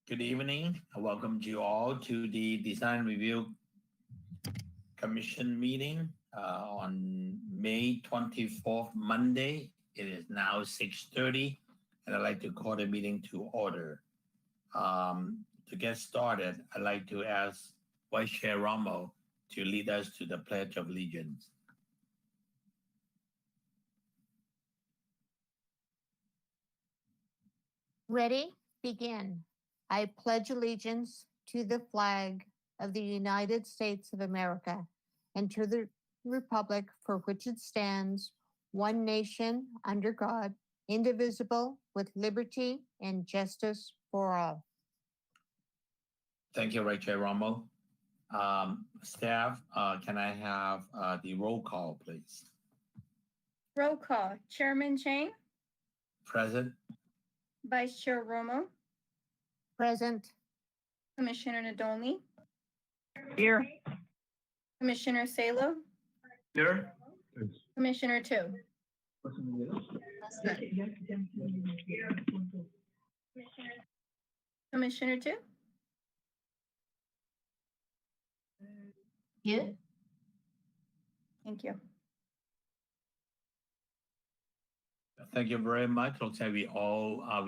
Good evening. I welcome you all to the Design Review Commission meeting on May 24th, Monday. It is now 6:30, and I'd like to call the meeting to order. To get started, I'd like to ask Vice Chair Romo to lead us to the Pledge of Allegiance. Ready? Begin. I pledge allegiance to the flag of the United States of America and to the republic for which it stands, one nation, under God, indivisible, with liberty and justice for all. Thank you, Vice Chair Romo. Staff, can I have the roll call, please? Roll call. Chairman Chang, Present. Vice Chair Romo, Present. Commissioner Nadolny, Here. Commissioner Salo, Here. Commissioner Tu. Commissioner Tu. Yeah. Thank you. Thank you very much. Looks like we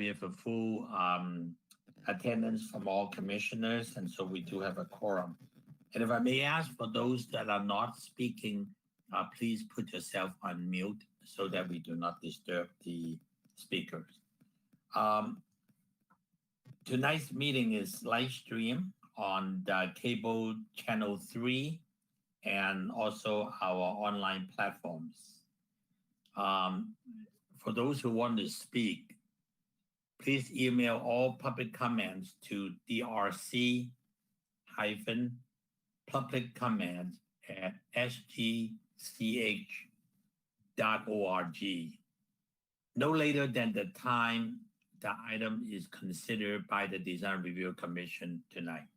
have a full attendance from all commissioners, and so we do have a quorum. And if I may ask for those that are not speaking, please put yourself on mute so that we do not disturb the speakers. Tonight's meeting is live stream on the cable channel 3 and also our online platforms. For those who want to speak, please email all public comments to drc-comment@sgch.org. No later than the time the item is considered by the Design Review Commission tonight.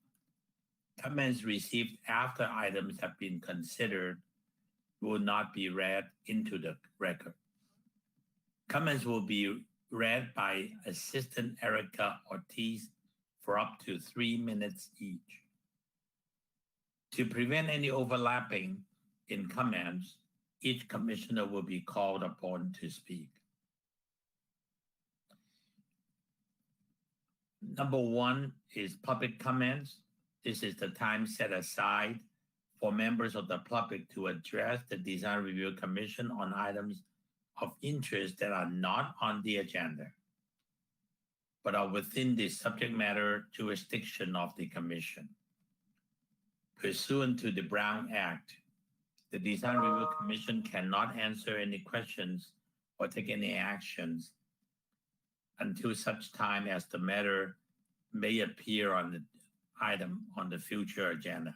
Comments received after items have been considered will not be read into the record. Comments will be read by Assistant Erica Ortiz for up to 3 minutes each. To prevent any overlapping in comments, each commissioner will be called upon to speak. Number 1 is public comments. This is the time set aside for members of the public to address the Design Review Commission on items of interest that are not on the agenda, but are within the subject matter jurisdiction of the Commission. Pursuant to the Brown Act, the Design Review Commission cannot answer any questions or take any actions until such time as the matter may appear on the item on the future agenda.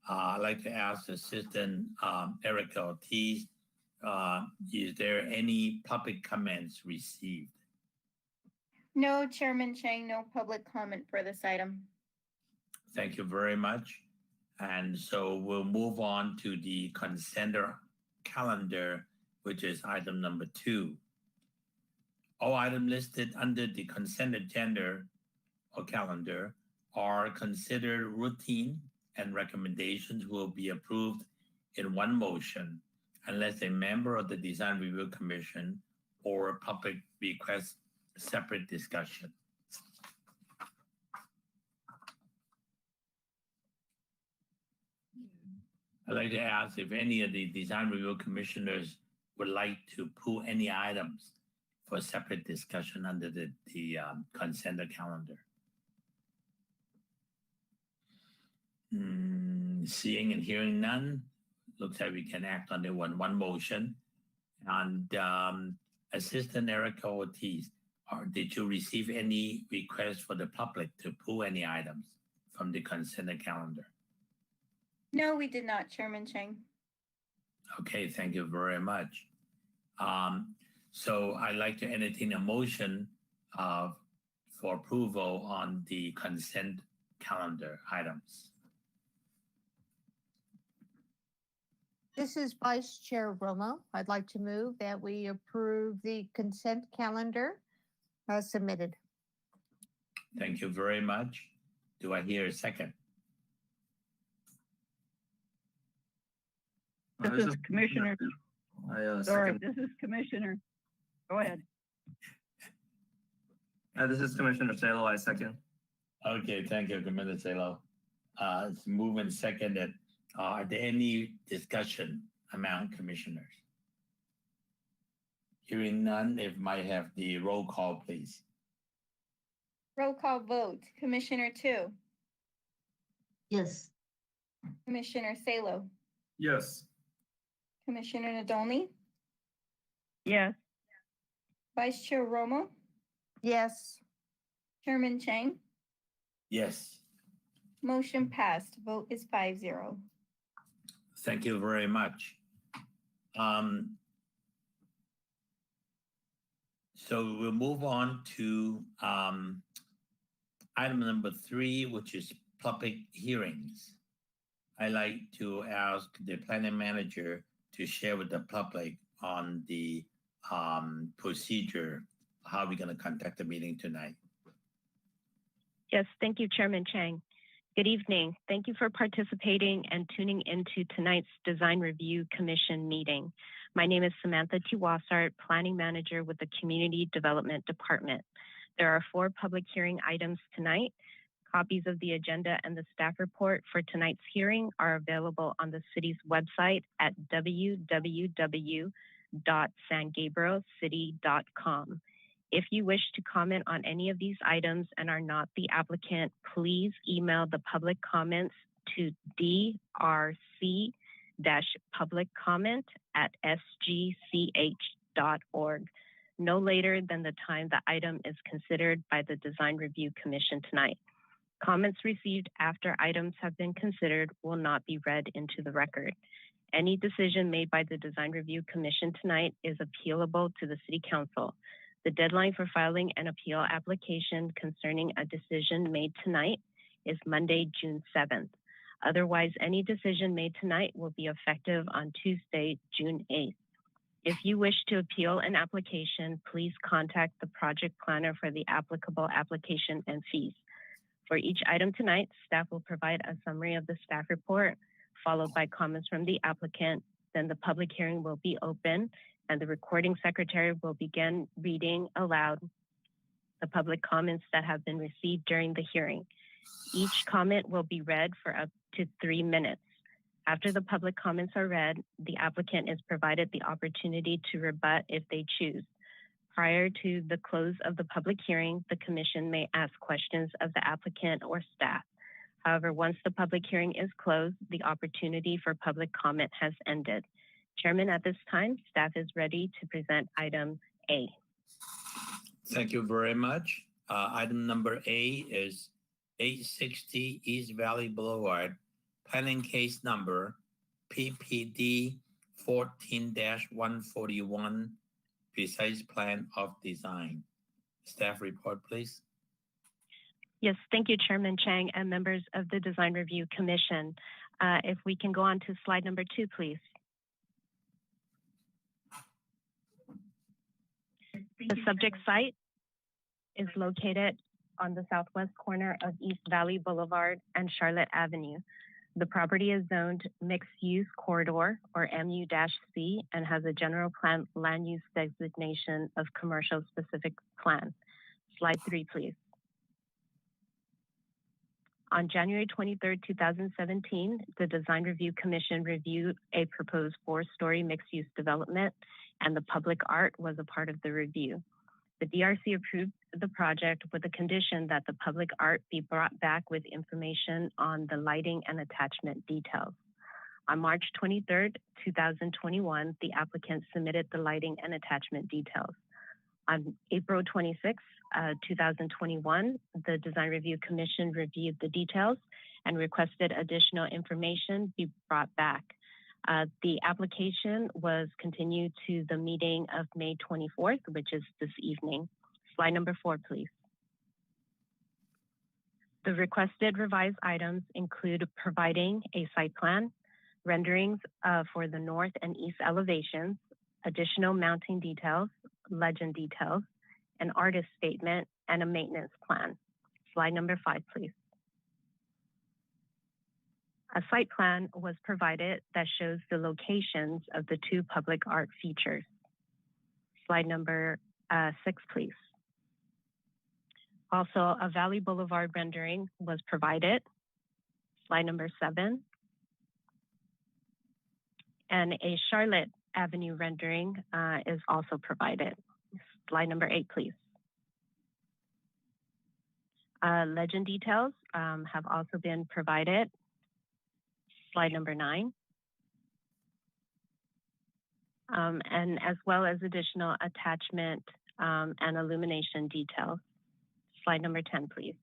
I'd like to ask Assistant Erica Ortiz, is there any public comments received? No, Chairman Chang, no public comment for this item. Thank you very much. And so we'll move on to the consent calendar, which is item number 2. All items listed under the consent agenda or calendar are considered routine, and recommendations will be approved in one motion unless a member of the Design Review Commission or public requests separate discussion. I'd like to ask if any of the Design Review Commissioners would like to pull any items for separate discussion under the consent calendar. Seeing and hearing none, looks like we can act on the one motion. And Assistant Erica Ortiz, did you receive any requests for the public to pull any items from the consent calendar? No, we did not, Chairman Chang. Okay, thank you very much. So I'd like to entertain a motion for approval on the consent calendar items. This is Vice Chair Romo. I'd like to move that we approve the consent calendar submitted. Thank you very much. Do I hear a second? This is Commissioner. Sorry, Second. this is Commissioner. Go ahead. This is Commissioner Salo. I second. Okay, thank you, Commissioner Salo. It's moving seconded. Are there any discussion among commissioners? Hearing none, if might have the roll call, please. Roll call vote. Commissioner Tu, Yes. Commissioner Salo, Yes. Commissioner Nadolny, Yes. Vice Chair Romo, Yes. Chairman Chang. Yes, Motion passed. Vote is 5-0. thank you very much. So we'll move on to item number 3, which is public hearings. I'd like to ask the planning manager to share with the public on the procedure, how we're going to conduct the meeting tonight. Yes, thank you, Chairman Chang. Good evening. Thank you for participating and tuning into tonight's Design Review Commission meeting. My name is Samantha Tiwasart, Planning Manager with the Community Development Department. There are 4 public hearing items tonight. Copies of the agenda and the staff report for tonight's hearing are available on the city's website at www.sangabrielcity.com. If you wish to comment on any of these items and are not the applicant, please email the public comments to drc-publiccomment@sgch.org no later than the time the item is considered by the Design Review Commission tonight. Comments received after items have been considered will not be read into the record. Any decision made by the Design Review Commission tonight is appealable to the City Council. The deadline for filing an appeal application concerning a decision made tonight is Monday, June 7th. Otherwise, any decision made tonight will be effective on Tuesday, June 8th. If you wish to appeal an application, please contact the project planner for the applicable application and fees. For each item tonight, staff will provide a summary of the staff report, followed by comments from the applicant. Then the public hearing will be open, and the recording secretary will begin reading aloud the public comments that have been received during the hearing. Each comment will be read for up to 3 minutes. After the public comments are read, the applicant is provided the opportunity to rebut if they choose. Prior to the close of the public hearing, the commission may ask questions of the applicant or staff. However, once the public hearing is closed, the opportunity for public comment has ended. Chairman, at this time, staff is ready to present item A. Thank you very much. Item number A is 860 East Valley Boulevard, planning case number PPD 14-141, precise plan of design. Staff report, please. Yes, thank you, Chairman Chang and members of the Design Review Commission. If we can go on to slide number 2, please. The subject site is located on the southwest corner of East Valley Boulevard and Charlotte Avenue. The property is zoned Mixed Use Corridor, or MU-C, and has a general plan land use designation of Commercial Specific Plan. Slide 3, please. On January 23, 2017, the Design Review Commission reviewed a proposed 4-story mixed-use development, and the public art was a part of the review. The DRC approved the project with the condition that the public art be brought back with information on the lighting and attachment details. On March 23, 2021, the applicant submitted the lighting and attachment details. On April 26, 2021, the Design Review Commission reviewed the details and requested additional information be brought back. The application was continued to the meeting of May 24th, which is this evening. Slide number 4, please. The requested revised items include providing a site plan, renderings for the north and east elevations, additional mounting details, legend details, an artist statement, and a maintenance plan. Slide number 5, please. A site plan was provided that shows the locations of the 2 public art features. Slide number 6, please. Also, a Valley Boulevard rendering was provided. Slide number 7. And a Charlotte Avenue rendering is also provided. Slide number 8, please. Legend details have also been provided. Slide number 9. And as well as additional attachment and illumination details. Slide number 10, please.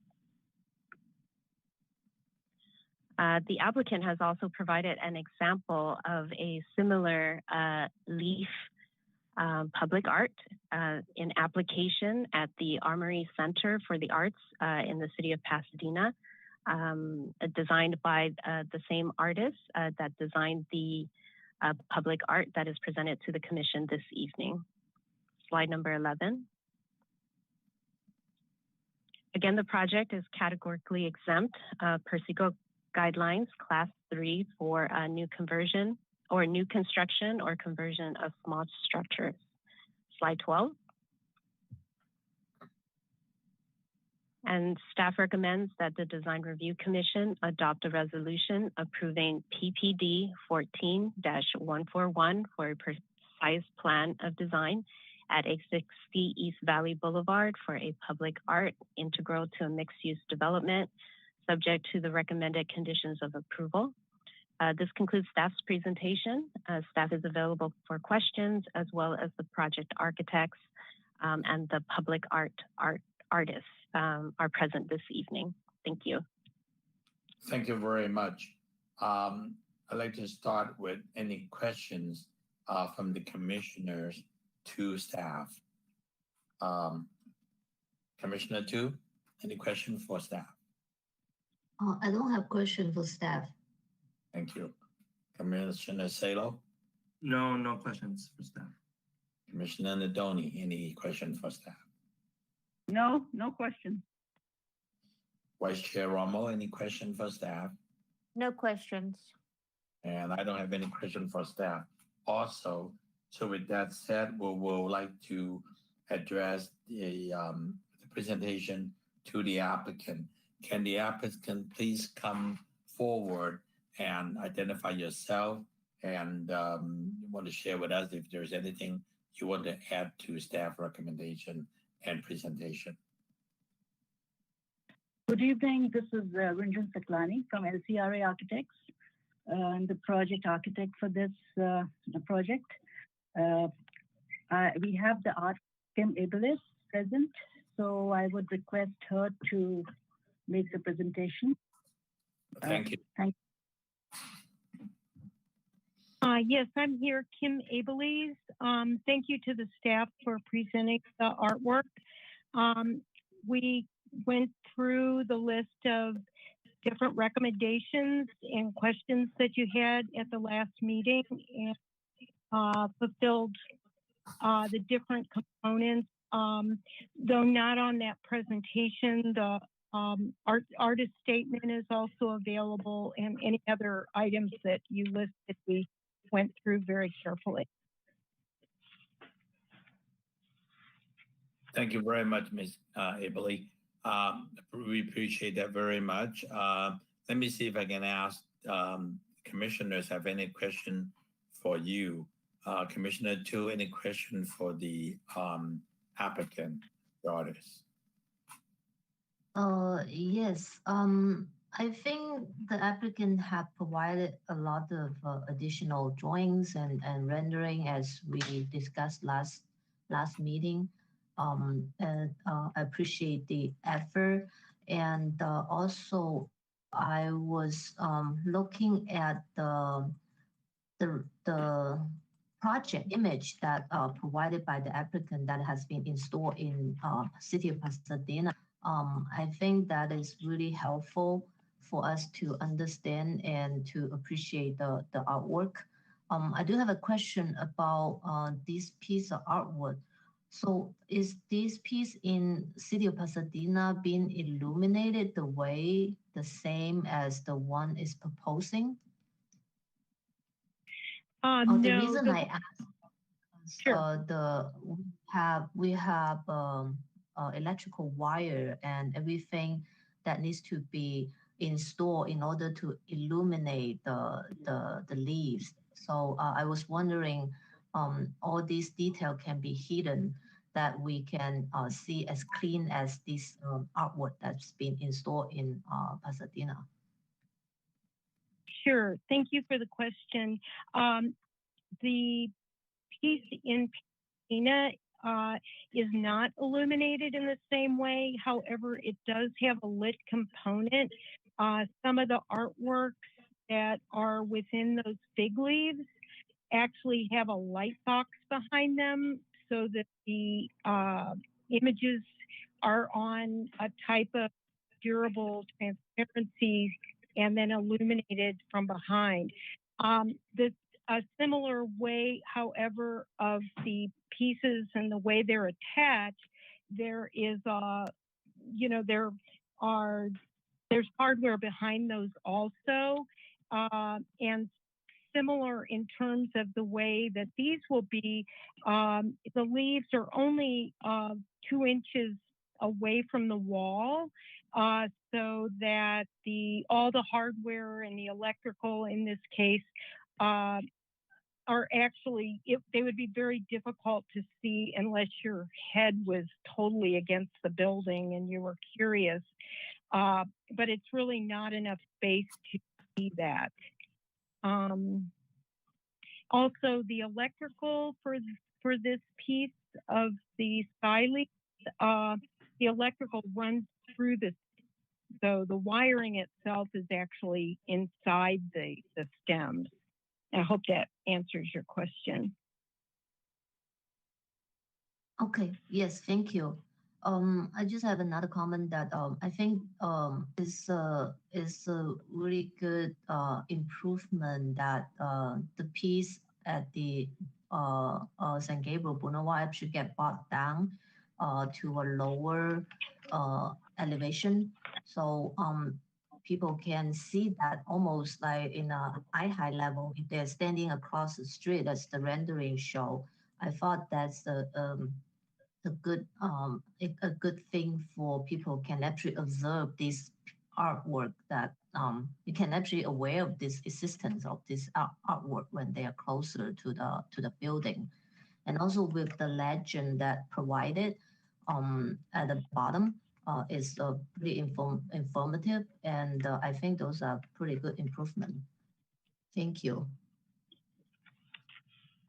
The applicant has also provided an example of a similar leaf public art in application at the Armory Center for the Arts in the city of Pasadena, designed by the same artist that designed the public art that is presented to the commission this evening. Slide number 11. Again, the project is categorically exempt per CEQA guidelines, class 3 for new conversion or new construction or conversion of small structures. Slide 12. And staff recommends that the Design Review Commission adopt a resolution approving PPD 14-141 for a precise plan of design at 860 East Valley Boulevard for a public art integral to a mixed-use development, subject to the recommended conditions of approval. This concludes staff's presentation. Staff is available for questions, as well as the project architects and the public artists are present this evening. Thank you. Thank you very much. I'd like to start with any questions from the commissioners to staff. Commissioner Tu, any question for staff? I don't have question for staff. Thank you. Commissioner Salo? No questions for staff. Commissioner Nadoni, any question for staff? No question. Vice Chair Romo, any question for staff? No questions. And I don't have any question for staff also. So with that said, we will like to address the presentation to the applicant. Can the applicant please come forward and identify yourself and want to share with us if there's anything you want to add to staff recommendation and presentation? Good evening. This is Ranjan Saklani from LCRA Architects. I'm the project architect for this project. We have the art Kim Abelis present, so I would request her to make the presentation. Thank you. Thank Yes, I'm here, Kim Abeles. Thank you to the staff for presenting the artwork. We went through the list of different recommendations and questions that you had at the last meeting and fulfilled the different components. Though not on that presentation, the artist statement is also available, and any other items that you listed, we went through very carefully. Thank you very much, Ms. Abley. We appreciate that very much. Let me see if I can ask commissioners have any question for you. Commissioner Tu, any question for the applicant, the artist? Yes. I think the applicant have provided a lot of additional drawings and rendering as we discussed last meeting. And I appreciate the effort. And also, I was looking at the project image that provided by the applicant that has been installed in city of Pasadena. I think that is really helpful for us to understand and to appreciate the artwork. I do have a question about this piece of artwork. So is this piece in City of Pasadena being illuminated the same as the one is proposing? The No, reason I asked is sure. we have electrical wire and everything that needs to be installed in order to illuminate the leaves. So I was wondering, all these detail can be hidden that we can see as clean as this artwork that's been installed in Pasadena. Sure. Thank you for the question. The piece in Pasadena is not illuminated in the same way. However, it does have a lit component. Some of the artworks that are within those fig leaves actually have a light box behind them so that the images are on a type of durable transparency and then illuminated from behind. A similar way, however, of the pieces and the way they're attached, there is there's hardware behind those also, and similar in terms of the way that these will be. The leaves are only 2 inches away from the wall, so that all the hardware and the electrical in this case are actually, they would be very difficult to see unless your head was totally against the building and you were curious. But it's really not enough space to see that. Also, the electrical for this piece of the sky leaf, the electrical runs through this. So the wiring itself is actually inside the stems. I hope that answers your question. Okay, yes, thank you. I just have another comment that I think is a really good improvement that the piece at the San Gabriel Boulevard should get brought down to a lower elevation. So people can see that almost like in a high level if they're standing across the street as the rendering show. I thought that's a good thing for people can actually observe this artwork that you can actually aware of this existence of this artwork when they are closer to the building, and also with the legend that provided at the bottom is pretty informative, and I think those are pretty good improvement. Thank you.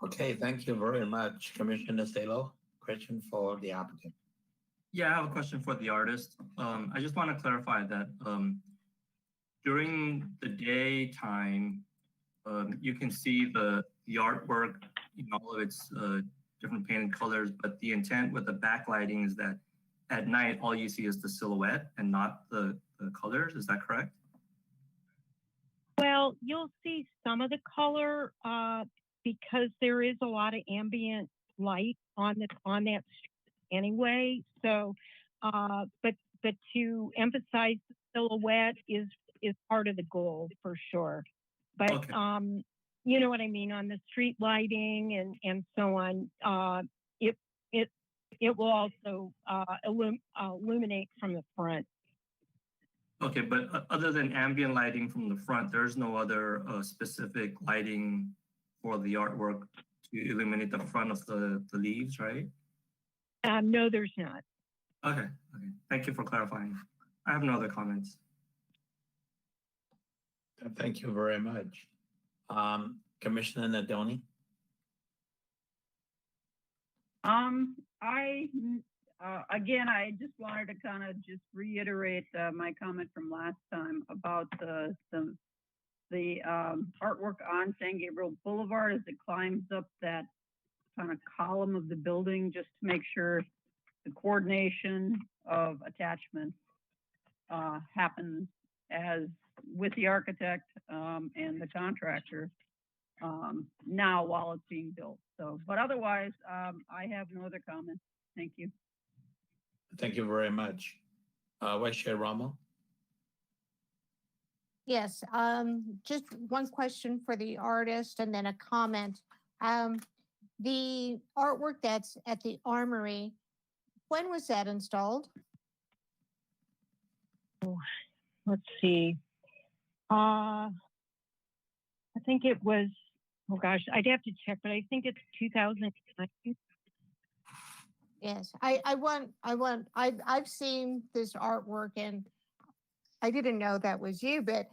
Okay, thank you very much, Commissioner Salo. Question for the applicant. Yeah, I have a question for the artist. I just want to clarify that during the daytime, you can see the artwork in all of its different painted colors, but the intent with the backlighting is that at night, all you see is the silhouette and not the colors. Is that correct? Well, you'll see some of the color because there is a lot of ambient light on that street anyway. So, but to emphasize the silhouette is part of the goal for sure. But okay. You know what I mean, on the street lighting and so on. It will also illuminate from the front. Okay, but other than ambient lighting from the front, there's no other specific lighting for the artwork to illuminate the front of the leaves, right? No, there's not. Okay. Thank you for clarifying. I have no other comments. Thank you very much. Commissioner Nadoni? Again, I just wanted to kind of just reiterate my comment from last time about the artwork on San Gabriel Boulevard as it climbs up that kind of column of the building, just to make sure the coordination of attachments happens as with the architect and the contractor now while it's being built. So, but otherwise, I have no other comments. Thank you. Thank you very much. Vice Chair Ramo? Yes, just one question for the artist and then a comment. The artwork that's at the Armory, when was that installed? Let's see. I think it was, oh gosh, I'd have to check, but I think it's 2009. Yes, I've seen this artwork and I didn't know that was you, but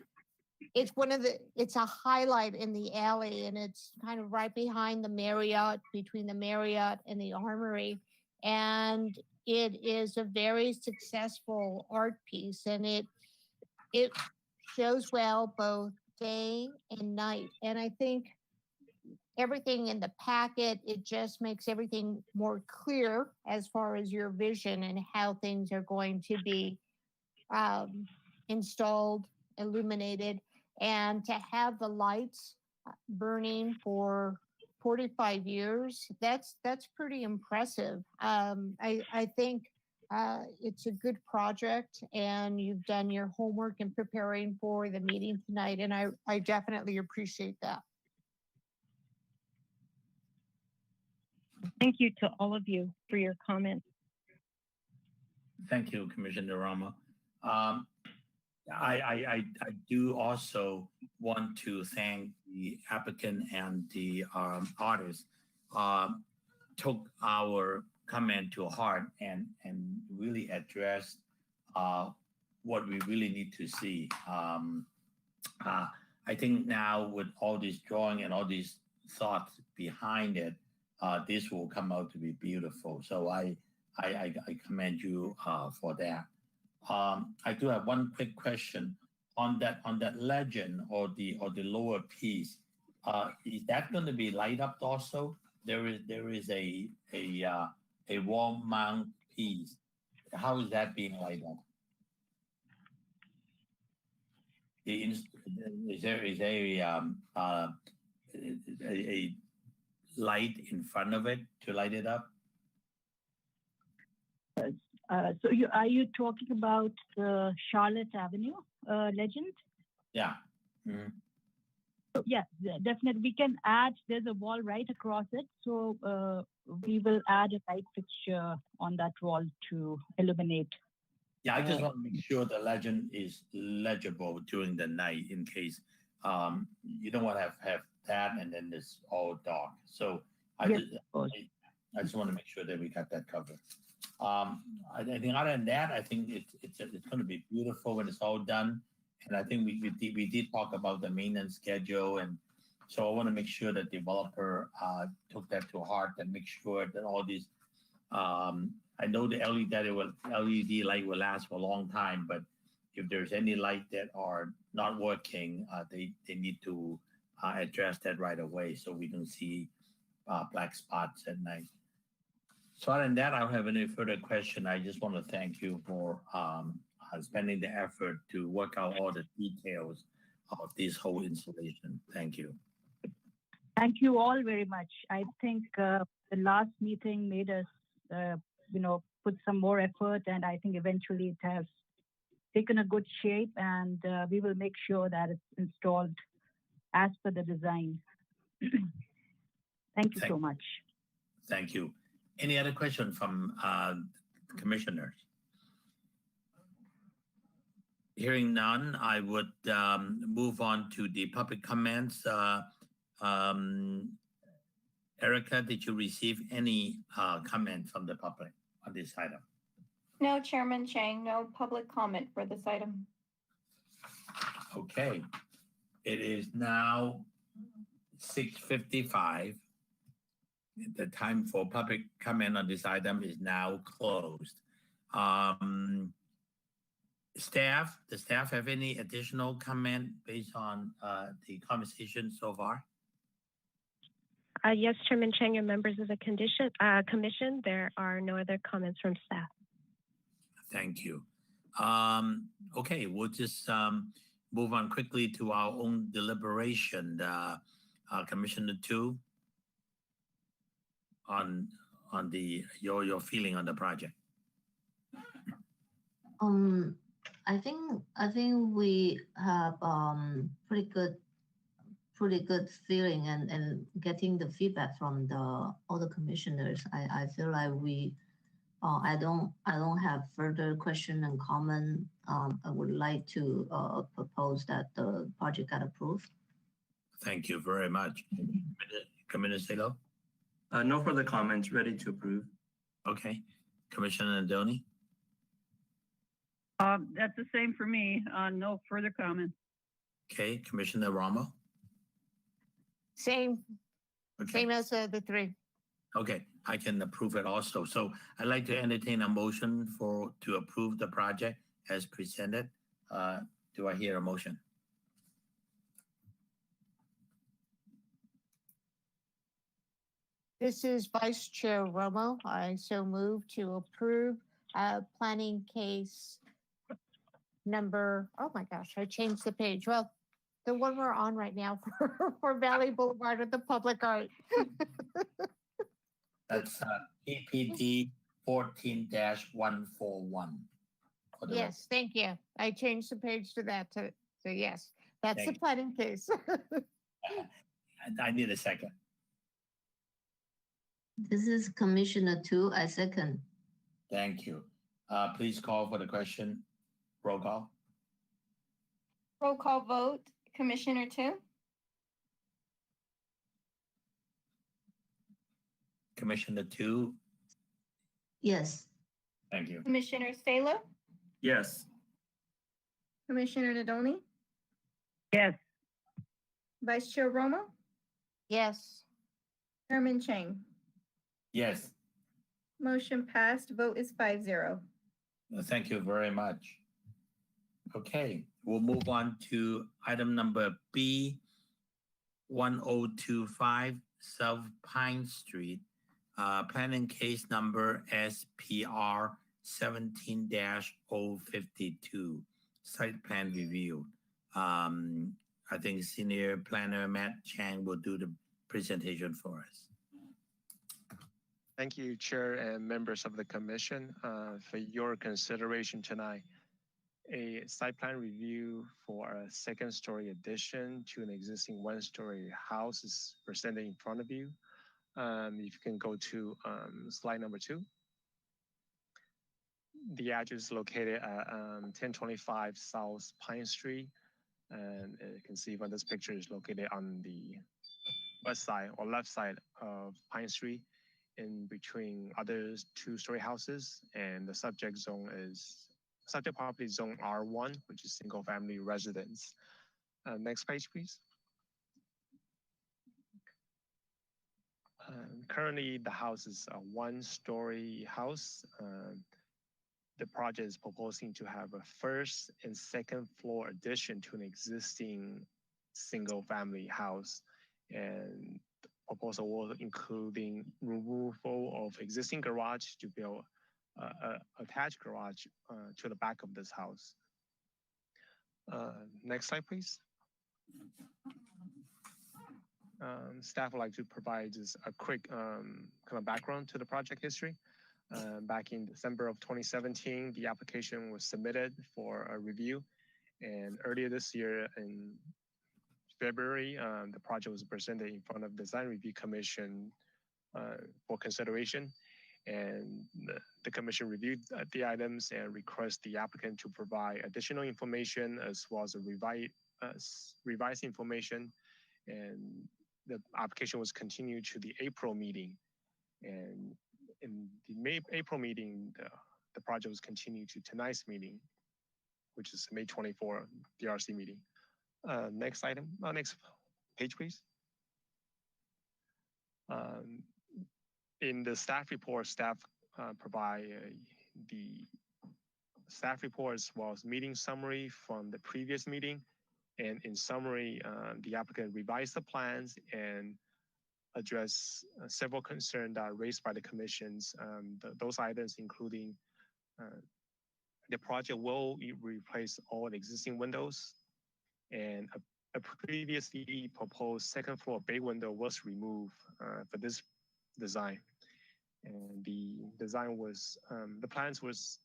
it's a highlight in the alley and it's kind of right behind the Marriott, between the Marriott and the Armory. And it is a very successful art piece and it shows well both day and night. And I think everything in the packet, it just makes everything more clear as far as your vision and how things are going to be installed, illuminated, and to have the lights burning for 45 years, that's pretty impressive. I think it's a good project and you've done your homework in preparing for the meeting tonight, and I definitely appreciate that. Thank you to all of you for your comments. Thank you, Commissioner Rama. I do also want to thank the applicant and the artist. Took our comment to heart and really addressed what we really need to see. I think now with all this drawing and all these thoughts behind it, this will come out to be beautiful. So I commend you for that. I do have one quick question on that legend or the lower piece. Is that going to be light up also? There is a wall mount piece. How is that being light up? Is there a light in front of it to light it up? So are you talking about the Charlotte Avenue legend? Yeah. Mm-hmm. So, yeah, definitely. We can add, there's a wall right across it. So we will add a light fixture on that wall to illuminate. Yeah, I just want to make sure the legend is legible during the night in case you don't want to have that and then it's all dark. So I just want to make sure that we got that covered. I think other than that, I think it's going to be beautiful when it's all done. And I think we did talk about the maintenance schedule, and so I want to make sure that the developer took that to heart and make sure that all these. I know the LED light will last for a long time, but if there's any light that are not working, they need to address that right away so we don't see black spots at night. So other than that, I don't have any further question. I just want to thank you for spending the effort to work out all the details of this whole installation. Thank you. Thank you all very much. I think the last meeting made us, put some more effort, and I think eventually it has taken a good shape, and we will make sure that it's installed as per the design. Thank you so much. Thank you. Any other question from commissioners? Hearing none, I would move on to the public comments. Erica, did you receive any comment from the public on this item? No, Chairman Chang, no public comment for this item. Okay. It is now 6:55. The time for public comment on this item is now closed. The staff have any additional comment based on the conversation so far? Yes, Chairman Chang and members of the commission, there are no other comments from staff. Thank you. Okay, we'll just move on quickly to our own deliberation. Commissioner 2 on on the your feeling on the project? I think we have pretty good feeling and getting the feedback from all the commissioners. I feel like I don't have further question and comment. I would like to propose that the project got approved. Thank you very much. Commissioner Salo? No further comments, ready to approve. Okay. Commissioner Nadoni? That's the same for me. No further comments. Okay. Commissioner Ramo? Same, Okay. same as the three. Okay, I can approve it also. So I'd like to entertain a motion to approve the project as presented. Do I hear a motion? This is Vice Chair Romo. I so move to approve planning case number, oh my gosh, I changed the page. Well, the one we're on right now for Valley Boulevard at the Public Art. That's PPD 14-141. Yes, thank you. I changed the page to that. So yes, that's Thank the you. planning case. I need a second. This is Commissioner 2. I second. Thank you. Please call for the question. Roll call. Roll call vote, Commissioner 2, Commissioner 2. Yes. Thank you. Commissioner Salo, Yes. Commissioner Nadoni, Yes. Vice Chair Romo, Yes, Chairman Chang. Yes. Motion passed. Vote is 5-0. Thank you very much. Okay, we'll move on to item number B, 1025 South Pine Street, planning case number SPR 17-052, site plan review. I think Senior Planner Matt Chang will do the presentation for us. Thank you, Chair and members of the Commission, for your consideration tonight. A site plan review for a second-story addition to an existing one-story house is presented in front of you. If you can go to slide number 2. The address is located at 1025 South Pine Street, and you can see from this picture is located on the west side or left side of Pine Street, in between other two-story houses, and the subject property is zone R1, which is single-family residence. Next page, please. Currently, the house is a one-story house. The project is proposing to have a first and second floor addition to an existing single-family house, and the proposal will including removal of existing garage to build attached garage to the back of this house. Next slide, please. Staff would like to provide just a quick kind of background to the project history. Back in December of 2017, the application was submitted for a review, and earlier this year in February, the project was presented in front of the Design Review Commission for consideration, and the commission reviewed the items and request the applicant to provide additional information as well as a revised information, and the application was continued to the April meeting, and in the April meeting, the project was continued to tonight's meeting, which is May 24 DRC meeting. Next item, next page, please. In the staff report, staff provide the staff report as well as meeting summary from the previous meeting. And in summary, the applicant revised the plans and addressed several concerns that are raised by the commissions. Those items including the project will replace all the existing windows, and a previously proposed second floor bay window was removed for this design. And the design was, the plans was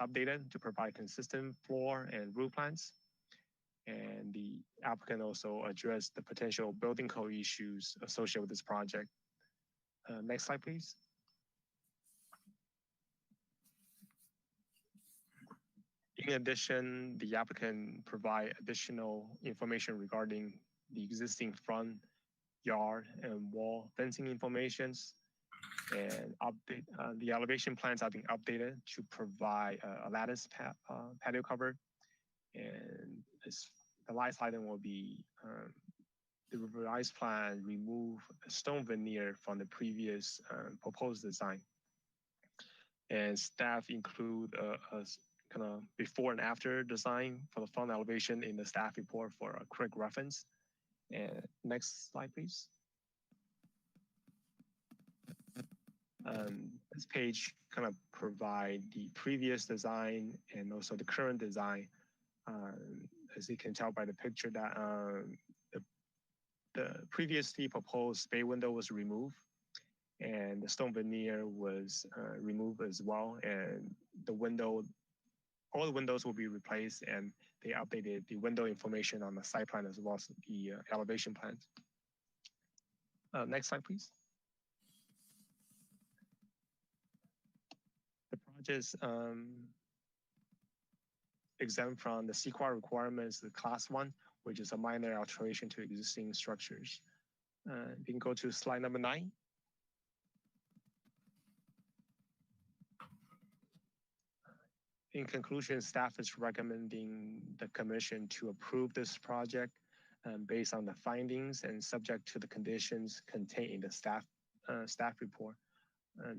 updated to provide consistent floor and roof plans. And the applicant also addressed the potential building code issues associated with this project. Next slide, please. In addition, the applicant provide additional information regarding the existing front yard and wall fencing informations, and update the elevation plans have been updated to provide a lattice patio cover. And the last item will be the revised plan remove a stone veneer from the previous proposed design. And staff include a kind of before and after design for the front elevation in the staff report for a quick reference. And next slide, please. This page kind of provide the previous design and also the current design. As you can tell by the picture that the previously proposed bay window was removed, and the stone veneer was removed as well. And the window, all the windows will be replaced, and they updated the window information on the site plan as well as the elevation plans. Next slide, please. The project is exempt from the CEQA requirements, the class 1, which is a minor alteration to existing structures. You can go to slide number 9. In conclusion, staff is recommending the commission to approve this project based on the findings and subject to the conditions contained in the staff report.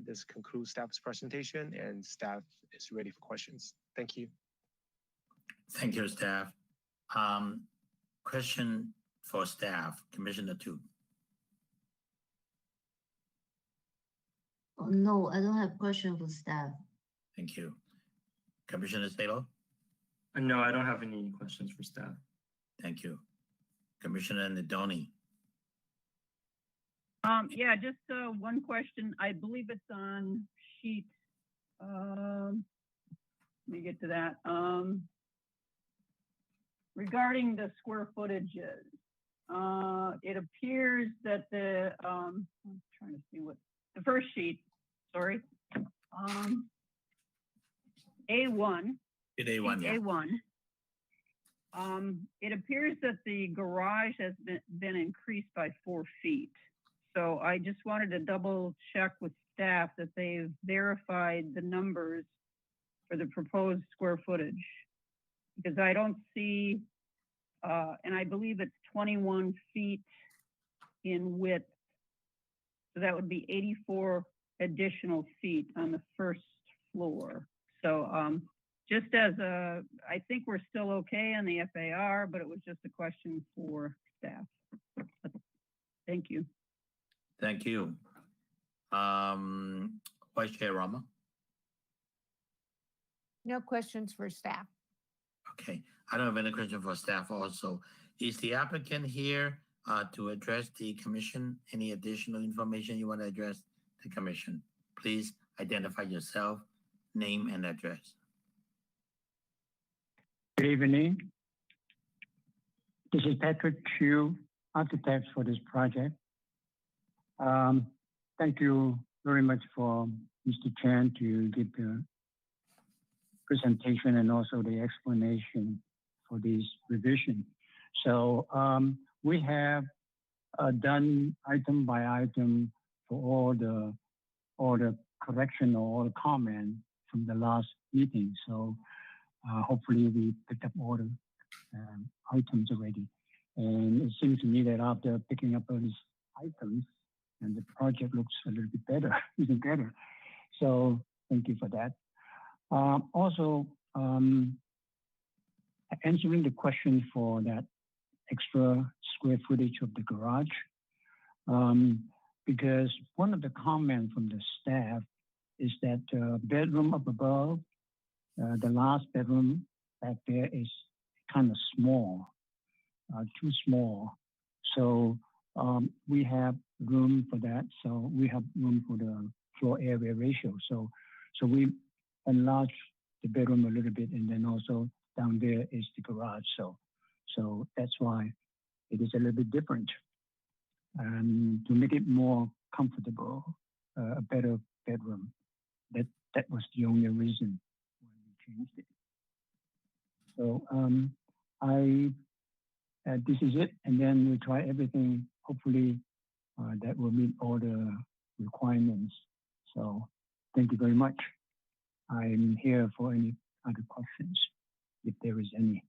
This concludes staff's presentation, and staff is ready for questions. Thank you. Thank you, staff. Question for staff, Commissioner Tu. Oh, no, I don't have question for staff. Thank you. Commissioner Salo? No, I don't have any questions for staff. Thank you. Commissioner Nadoni? Yeah, just one question. I believe it's on sheet, let me get to that. Regarding the square footages, it appears that the, I'm trying to see what, the first sheet, sorry. A1. A1, yeah. A1. It appears that the garage has been increased by 4 feet. So I just wanted to double check with staff that they've verified the numbers for the proposed square footage, because I don't see, and I believe it's 21 feet in width. So that would be 84 additional feet on the first floor. So just as a, I think we're still okay on the FAR, but it was just a question for staff. Thank you. Thank you. Vice Chair Rama? No questions for staff. Okay, I don't have any question for staff also. Is the applicant here to address the commission? Any additional information you want to address the commission? Please identify yourself, name and address. Good evening. This is Patrick Chu, architect for this project. Thank you very much for Mr. Chan to give the presentation and also the explanation for this revision. So we have done item by item for all the correction or all the comment from the last meeting. So hopefully we picked up all the items already. And it seems to me that after picking up all these items, and the project looks a little bit better, even better. So thank you for that. Also, answering the question for that extra square footage of the garage, because one of the comments from the staff is that bedroom up above, the last bedroom back there is kind of small, too small. So we have room for that. So we have room for the floor area ratio. So we enlarged the bedroom a little bit, and then also down there is the garage. So that's why it is a little bit different. And to make it more comfortable, a better bedroom. That was the only reason why we changed it. So this is it, and then we try everything. Hopefully, that will meet all the requirements. So thank you very much. I'm here for any other questions, if there is any.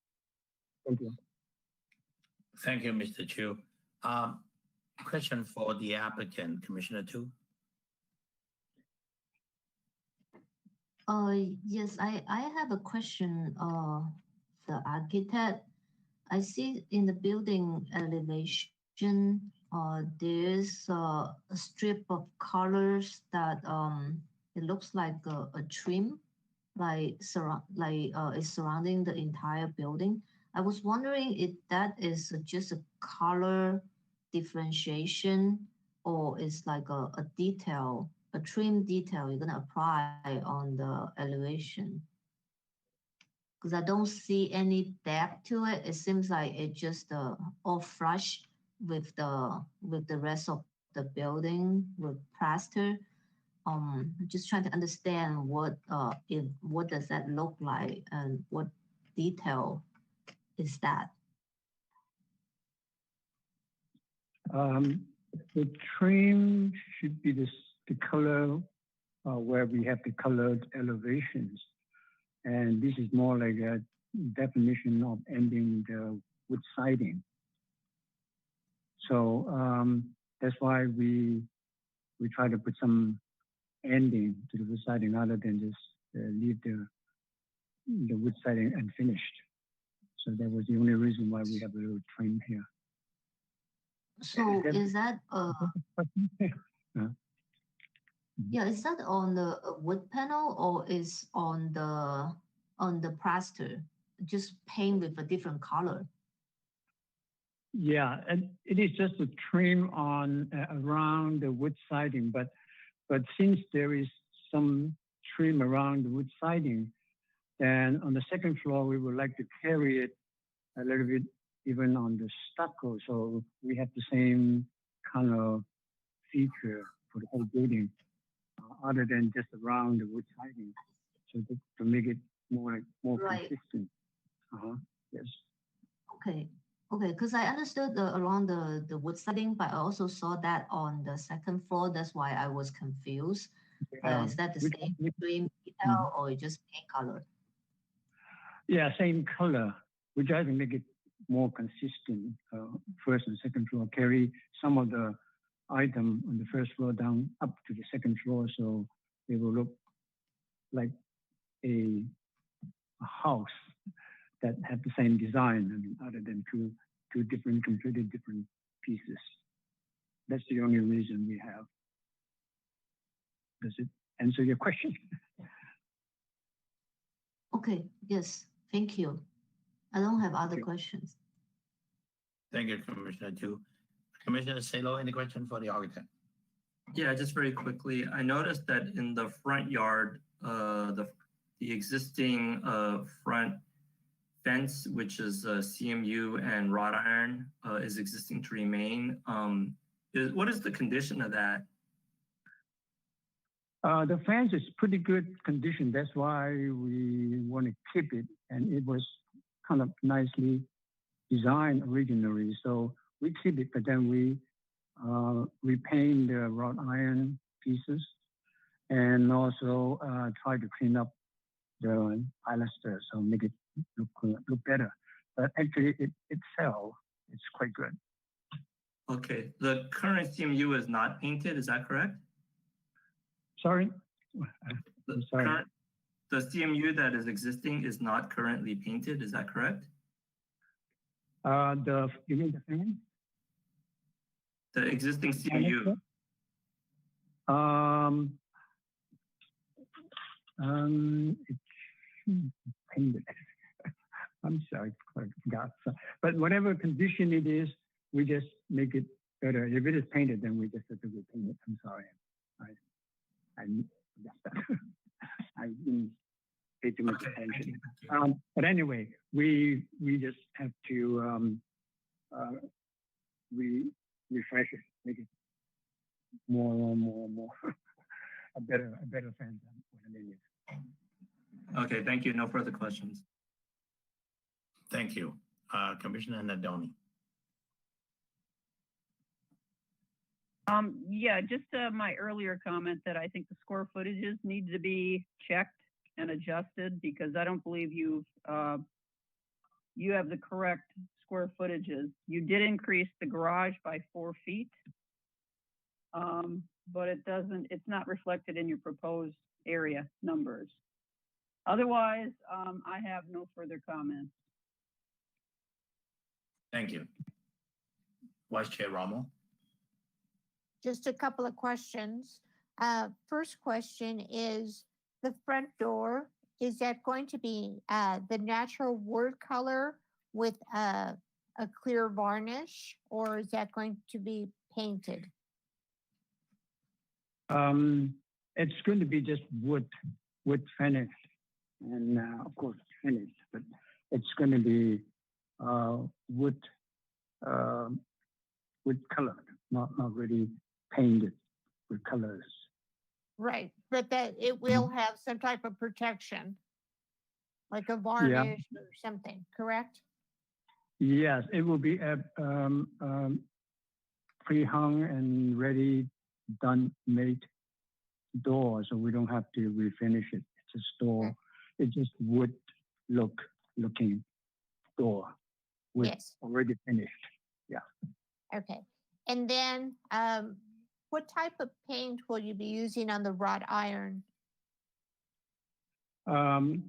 Thank you. Thank you, Mr. Chu. Question for the applicant, Commissioner Tu. Yes, I have a question. The architect, I see in the building elevation, there's a strip of colors that it looks like a trim, is surrounding the entire building. I was wondering if that is just a color differentiation, or it's like a detail, a trim detail you're gonna apply on the elevation. Because I don't see any depth to it. It seems like it just all flush with the rest of the building with plaster. Just trying to understand what does that look like and what detail is that? The trim should be the color where we have the colored elevations. And this is more like a definition of ending the wood siding. So that's why we try to put some ending to the wood siding rather than just leave the wood siding unfinished. So that was the only reason why we have a little trim here. So is that yeah, is that on the wood panel or is on the plaster? Just paint with a different color. Yeah, and it is just a trim on around the wood siding, but since there is some trim around the wood siding, then on the second floor we would like to carry it a little bit even on the stucco, so we have the same kind of feature for the whole building, other than just around the wood siding, so to make it more Right. consistent. Yes. Okay, because I understood around the wood siding, but I also saw that on the second floor. That's why I was confused. Is that the same trim detail or just paint color? Yeah, same color. We try to make it more consistent. First and second floor carry some of the item on the first floor down up to the second floor, so they will look like a house that have the same design, I mean, other than two completely different pieces. That's the only reason we have. Does it answer your question? Okay, yes, thank you. I don't have other questions. Thank you, Commissioner Tu. Commissioner Salo, any question for the architect? Yeah, just very quickly, I noticed that in the front yard, the existing front fence, which is CMU and wrought iron, is existing to remain. What is the condition of that? The fence is pretty good condition. That's why we want to keep it, and it was kind of nicely designed originally. So we keep it, but then we repaint the wrought iron pieces, and also try to clean up the pilaster, so make it look better. But actually, itself, it's quite good. Okay, the current CMU is not painted, is that correct? Sorry? The CMU that is existing is not currently painted, is that correct? You mean the fan? The existing CMU. It's painted. I'm sorry, I forgot. But whatever condition it is, we just make it better. If it is painted, then we just have to repaint it. I'm sorry. I didn't pay too much Okay, thank attention. you, thank you. But anyway, we just have to refresh it, make it more a better fence than what it is. Okay, thank you. No further questions. Thank you. Commissioner Nadoni. Yeah, just my earlier comment that I think the square footages need to be checked and adjusted because I don't believe you have the correct square footages. You did increase the garage by 4 feet, but it's not reflected in your proposed area numbers. Otherwise, I have no further comments. Thank you. Vice Chair Rommel. Just a couple of questions. First question is the front door. Is that going to be the natural wood color with a clear varnish, or is that going to be painted? It's going to be just wood finish, and of course finished, but it's going to be wood colored, not really painted with colors. Right, but that it will have some type of protection, like a varnish or something, correct? Yes, it will be pre-hung and ready, done, made door, so we don't have to refinish it. It's a store. Okay. It's just wood looking door with already finished. Yeah. Okay, and then what type of paint will you be using on the wrought iron? The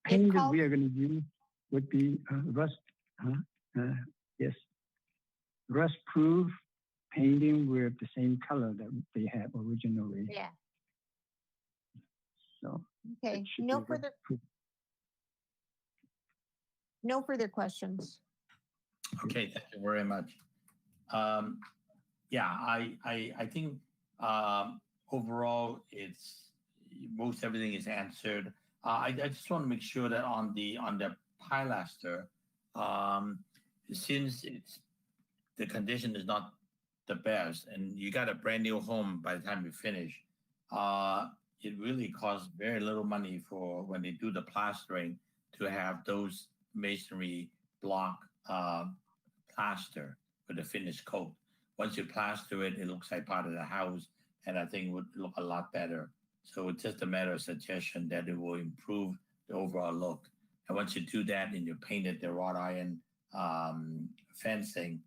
paint that we are going to use would be rust. Yes, rust-proof painting with the same color that they had originally. Yeah. So. Okay. No further questions. Okay, thank you very much. Yeah, I think overall it's most everything is answered. I just want to make sure that on the pilaster, since the condition is not the best, and you got a brand new home by the time you finish, it really costs very little money for when they do the plastering to have those masonry block plaster with a finished coat. Once you plaster it, it looks like part of the house, and I think it would look a lot better. So it's just a matter of suggestion that it will improve the overall look. And once you do that and you painted the wrought iron fencing,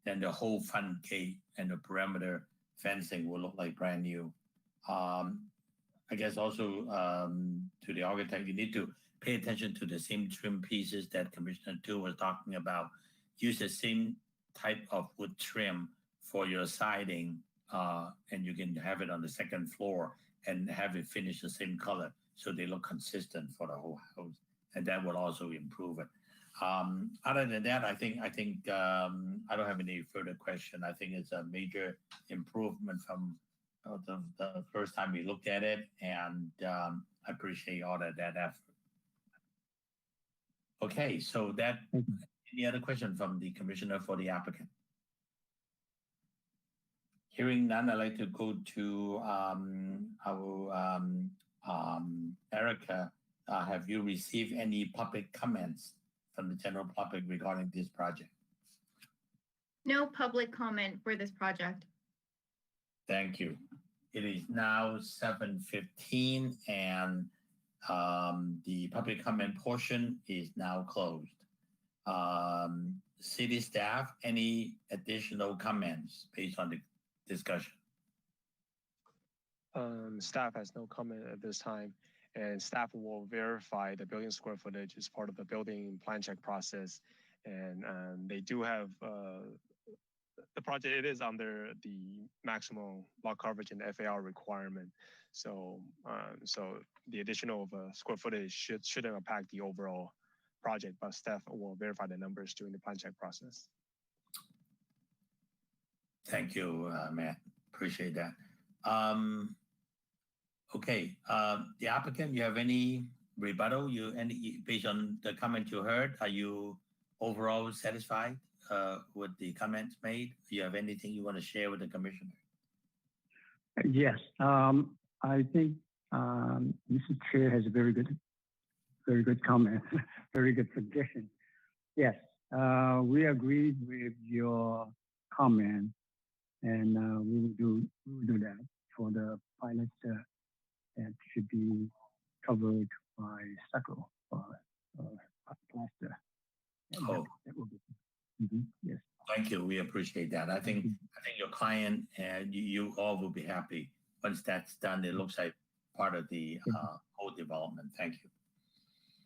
then the whole front gate and the perimeter fencing will look like brand new. I guess also to the architect, you need to pay attention to the same trim pieces that Commissioner Tu was talking about. Use the same type of wood trim for your siding, and you can have it on the second floor and have it finish the same color so they look consistent for the whole house, and that will also improve it. Other than that, I think I don't have any further question. I think it's a major improvement from the first time we looked at it, and I appreciate all that effort. Okay, so that any other question from the commissioner for the applicant? Hearing none, I'd like to go to our Erica. Have you received any public comments from the general public regarding this project? No public comment for this project. Thank you. It is now 7:15 and the public comment portion is now closed. City staff, any additional comments based on the discussion? Staff has no comment at this time, and staff will verify the building square footage as part of the building plan check process. And they do have the project, it is under the maximum lot coverage and FAR requirement. So so the additional of square footage shouldn't impact the overall project, but staff will verify the numbers during the plan check process. Thank you, Matt. Appreciate that. Okay, the applicant, you have any rebuttal? Based on the comment you heard, are you overall satisfied with the comments made? Do you have anything you want to share with the commissioner? Yes, I think Mr. Chair has a very good comment, very good suggestion. Yes, we agreed with your comment, and we will do that for the pilot that should be covered by stucco or plaster. Oh. That will be. Yes. Thank you. We appreciate that. I think your client and you all will be happy once that's done. It looks like part of the whole development. Thank you.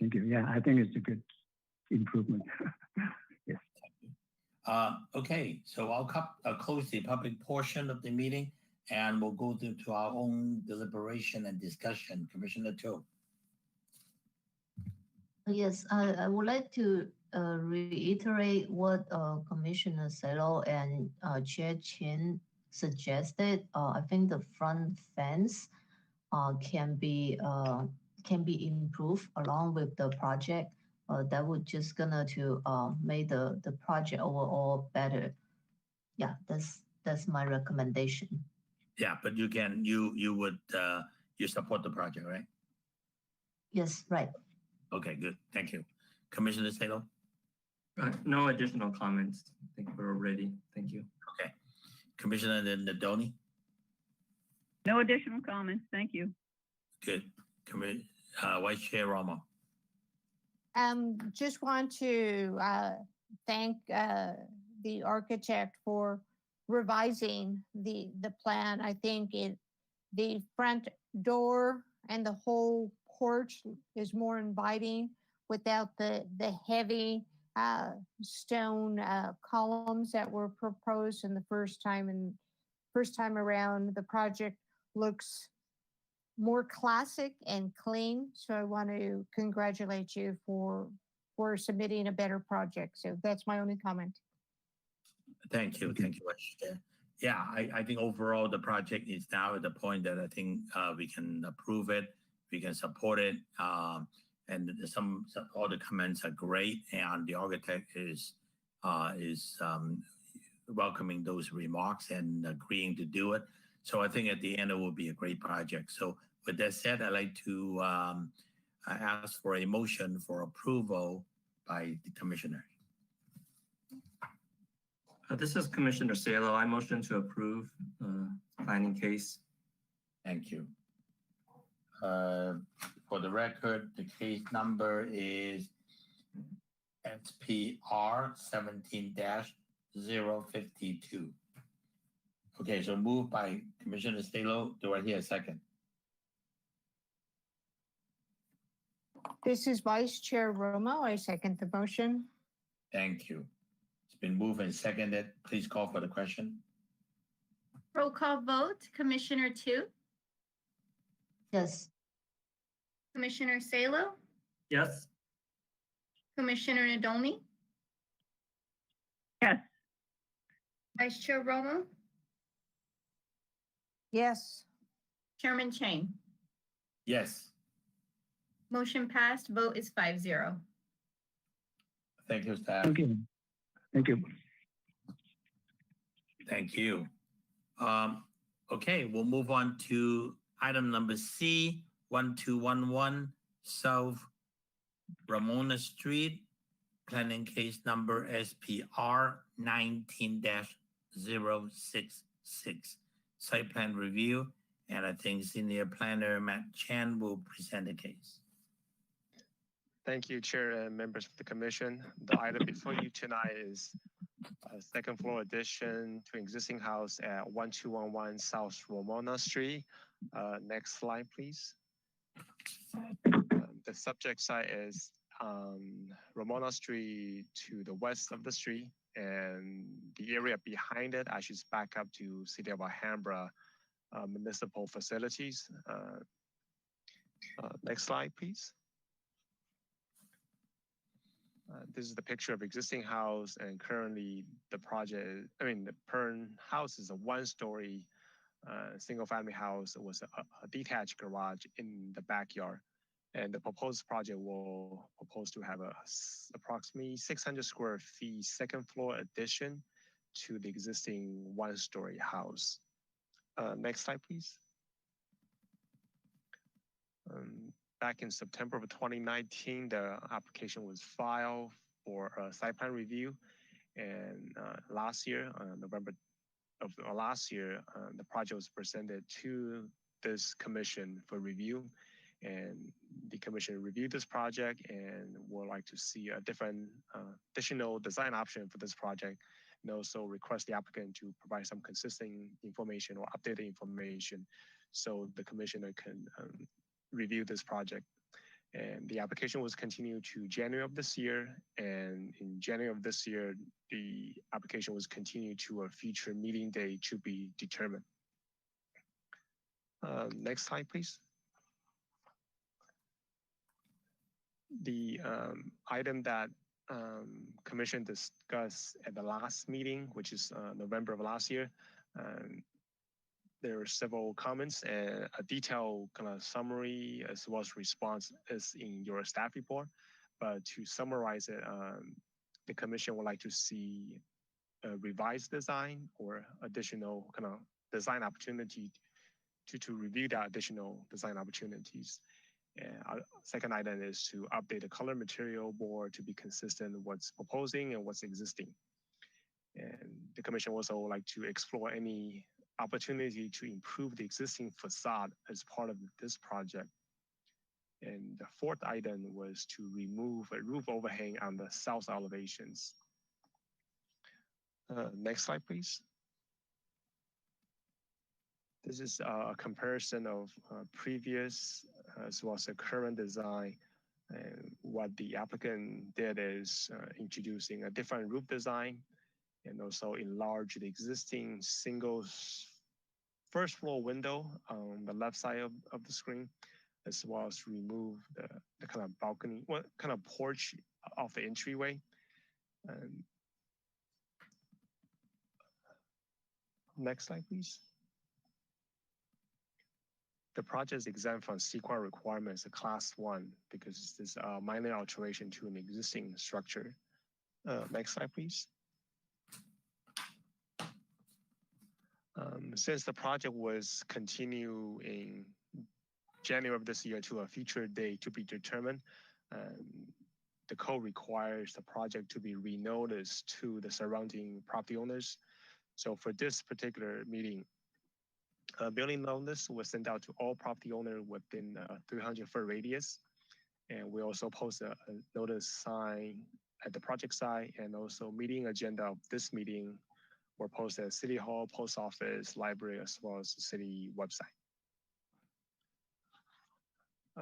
Thank you. Yeah, I think it's a good improvement. Yes. Okay, so I'll close the public portion of the meeting, and we'll go to our own deliberation and discussion. Commissioner Tu. Yes, I would like to reiterate what Commissioner Selo and Chair Chin suggested. I think the front fence can be improved along with the project. That would just gonna to make the project overall better. Yeah, that's my recommendation. Yeah, but you would support the project, right? Yes, right. Okay, good. Thank you. Commissioner Salo? No additional comments. I think we're ready. Thank you. Okay. Commissioner Nadoni? No additional comments. Thank you. Good. Vice Chair Romo? Just want to thank the architect for revising the plan. I think the front door and the whole porch is more inviting without the heavy stone columns that were proposed in the first time around. The project looks more classic and clean. So I want to congratulate you for submitting a better project. So that's my only comment. Thank you. Thank you, Vice Chair. Yeah, I think overall the project is now at the point that I think we can approve it, we can support it, and some all the comments are great, and the architect is welcoming those remarks and agreeing to do it. So I think at the end it will be a great project. So with that said, I'd like to ask for a motion for approval by the commissioner. This is Commissioner Salo. I motion to approve planning case. Thank you. For the record, the case number is SPR 17-052. Okay, so moved by Commissioner Salo. Do I hear a second? This is Vice Chair Romo. I second the motion. Thank you. It's been moved and seconded. Please call for the question. Roll call vote. Commissioner Tu, Yes. Commissioner Salo, Yes. Commissioner Nadolny, Yes. Vice Chair Romo, Yes. Chairman Chang. Yes. Motion passed. Vote is 5-0. Thank you, staff. Thank you. Thank you. Thank you. Okay, we'll move on to item number C, 1211 South Ramona Street, planning case number SPR 19-066, site plan review, and I think Senior Planner Matt Chan will present the case. Thank you, Chair and members of the Commission. The item before you tonight is a second floor addition to existing house at 1211 South Ramona Street. Next slide, please. The subject site is Ramona Street to the west of the street, and the area behind it actually is back up to City of Alhambra municipal facilities. Next slide, please. This is the picture of existing house, and currently the project, the current house is a one-story single-family house was a detached garage in the backyard. And the proposed project will propose to have approximately 600 square feet second floor addition to the existing one-story house. Next slide, please. Back in September of 2019, the application was filed for a site plan review. And last year, November of last year, the project was presented to this commission for review. And the commission reviewed this project and would like to see a different additional design option for this project, and also request the applicant to provide some consistent information or updated information so the commissioner can review this project. And the application was continued to January of this year. And in January of this year, the application was continued to a future meeting date to be determined. Next slide, please. The item that Commission discussed at the last meeting, which is November of last year, there are several comments and a detailed kind of summary as well as response is in your staff report. But to summarize it, the Commission would like to see a revised design or additional kind of design opportunity to review the additional design opportunities. And our second item is to update the color material board to be consistent with what's proposing and what's existing. And the Commission also would like to explore any opportunity to improve the existing facade as part of this project. And the fourth item was to remove a roof overhang on the south elevations. Next slide, please. This is a comparison of previous as well as the current design. And what the applicant did is introducing a different roof design and also enlarge the existing single first floor window on the left side of the screen, as well as remove the kind of balcony, what kind of porch off the entryway. And next slide, please. The project is exempt from CEQA requirements, a class 1, because this is a minor alteration to an existing structure. Next slide, please. Since the project was continued in January of this year to a future date to be determined, the code requires the project to be renoticed to the surrounding property owners. So for this particular meeting, a building notice was sent out to all property owners within a 300-foot radius. And we also post a notice sign at the project site, and also meeting agenda of this meeting were posted at City Hall, Post Office, Library, as well as the city website.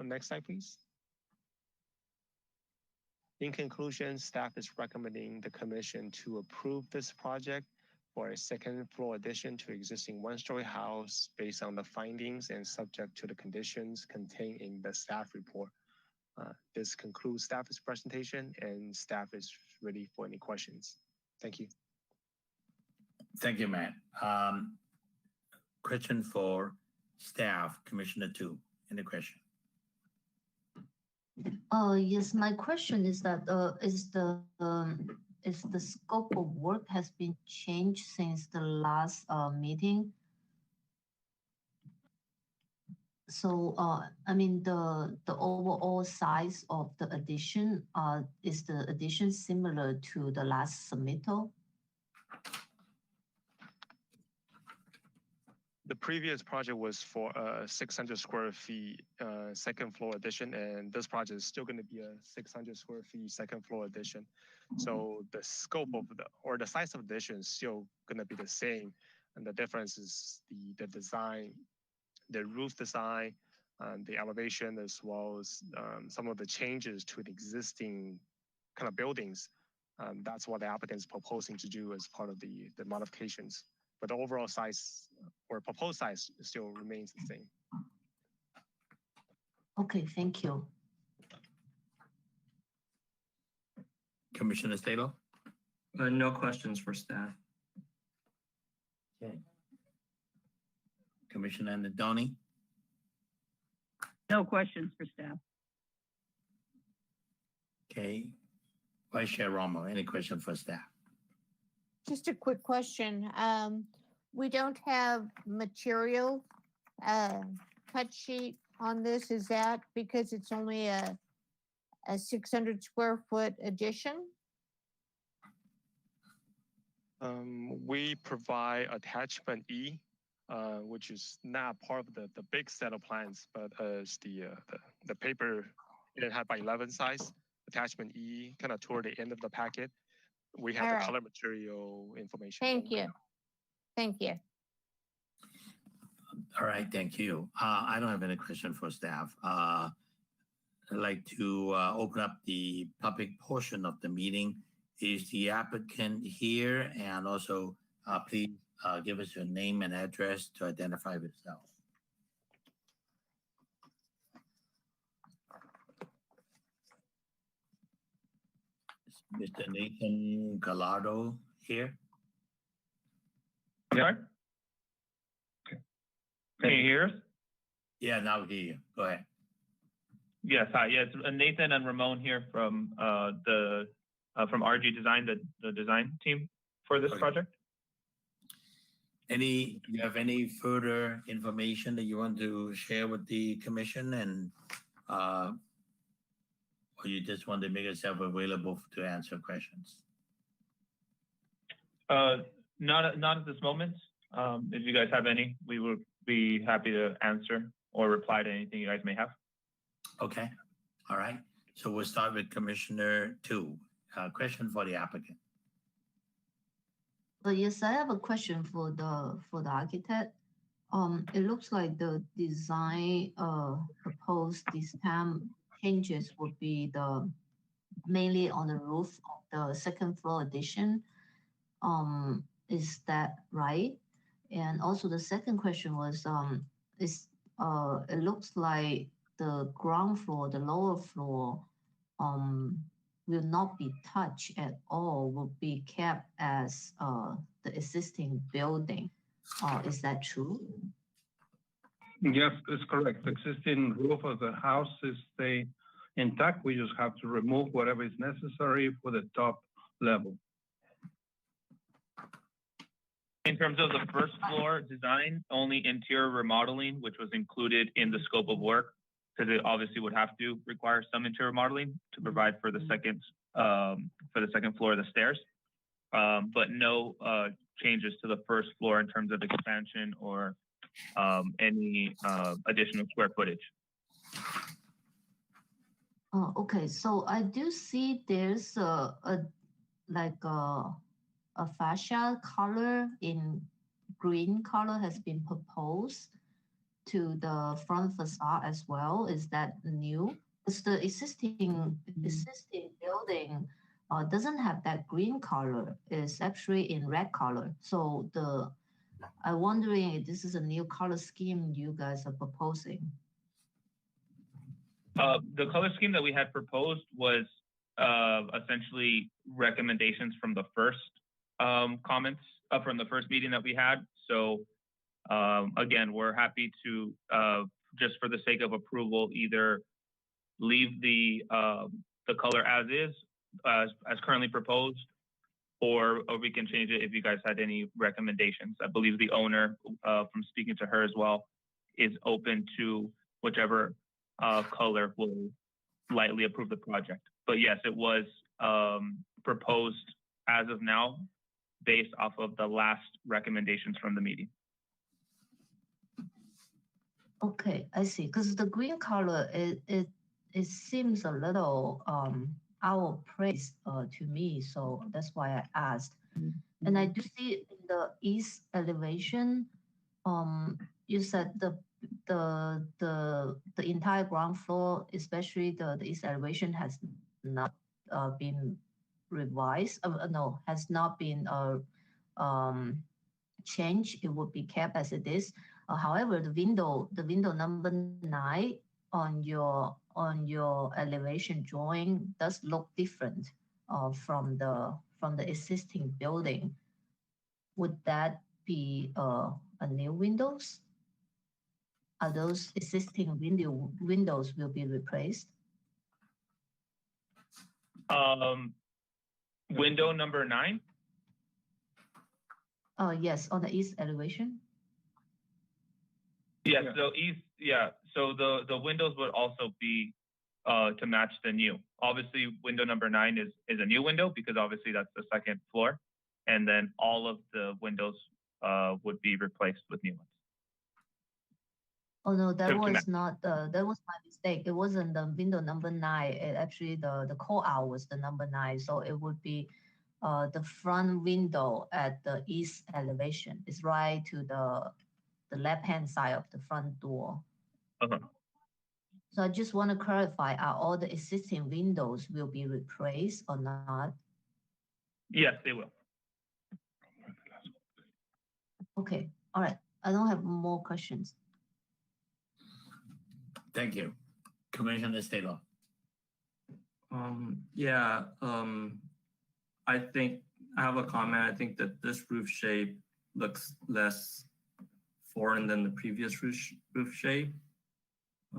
Next slide, please. In conclusion, staff is recommending the commission to approve this project for a second floor addition to existing one-story house based on the findings and subject to the conditions contained in the staff report. This concludes staff's presentation, and staff is ready for any questions. Thank you. Thank you, Matt. Question for staff, Commissioner Tu. Any question? Yes, my question is that is the scope of work has been changed since the last meeting? So I mean the overall size of the addition, is the addition similar to the last submittal? The previous project was for 600 square feet second floor addition, and this project is still going to be a 600 square feet second floor addition. So the scope of the size of the addition is still going to be the same, and the difference is the design, the roof design, the elevation, as well as some of the changes to the existing kind of buildings. That's what the applicant is proposing to do as part of the modifications. But the overall size or proposed size still remains the same. Okay, thank you. Commissioner Stalo? No questions for staff. Okay. Commissioner Anadoni? No questions for staff. Okay. Vice Chair Romo, any question for staff? Just a quick question. We don't have material cut sheet on this. Is that because it's only a 600 square foot addition? We provide attachment E, which is not part of the big set of plans, but as the paper 8.5 by 11 size, attachment E, kind of toward the end of the packet, we have All the right. color material information. Thank you. Thank you. All right, thank you. I don't have any question for staff. I'd like to open up the public portion of the meeting. Is the applicant here? And also, please give us your name and address to identify yourself. Is Mr. Nathan Gallardo here? Sorry? Okay. Can you hear us? Yeah, now we hear you. Go ahead. Yes, hi. Yeah, it's Nathan and Ramon here from from RG Design, the design team for this project. You have any further information that you want to share with the commission, and or you just want to make yourself available to answer questions? Not at this moment. If you guys have any, we will be happy to answer or reply to anything you guys may have. Okay. All right. So we'll start with Commissioner 2. Question for the applicant. Yes, I have a question for the architect. It looks like the design proposed this time changes would be mainly on the roof of the second floor addition. Is that right? And also the second question was, it looks like the ground floor, the lower floor, will not be touched at all, will be kept as the existing building. Is that true? Yes, it's correct. The existing roof of the house is stay intact. We just have to remove whatever is necessary for the top level. In terms of the first floor design, only interior remodeling, which was included in the scope of work, because it obviously would have to require some interior modeling to provide for the second floor of the stairs, but no changes to the first floor in terms of expansion or any additional square footage. Oh, okay. So I do see there's a fascia color in green color has been proposed to the front facade as well. Is that new? Because the existing building doesn't have that green color. It's actually in red color. So I'm wondering if this is a new color scheme you guys are proposing. The color scheme that we had proposed was essentially recommendations from the first comments from the first meeting that we had. So again, we're happy to just for the sake of approval, either leave the color as is, as currently proposed, or we can change it if you guys had any recommendations. I believe the owner, from speaking to her as well, is open to whichever color will lightly approve the project. But yes, it was proposed as of now based off of the last recommendations from the meeting. Okay, I see. Because the green color, it seems a little out of place to me, so that's why I asked. And I do see in the east elevation, you said the entire ground floor, especially the east elevation, has not been revised. No, has not been changed. It would be kept as it is. However, the window number 9 on your elevation drawing does look different from the existing building. Would that be a new windows? Are those existing windows will be replaced? Window number 9. Yes, on the east elevation. Yeah, so east, yeah. So the windows would also be to match the new. Obviously, window number 9 is a new window because obviously that's the second floor. And then all of the windows would be replaced with new ones. Oh no, that To was match. not that was my mistake. It wasn't the window number 9. It actually the call out was the number 9. So it would be the front window at the east elevation. It's right to the left-hand side of the front door. Uh-huh. So I just want to clarify, are all the existing windows will be replaced or not? Yes, they will. Okay, all right. I don't have more questions. Thank you. Commissioner Stalo. I think I have a comment. I think that this roof shape looks less foreign than the previous roof shape.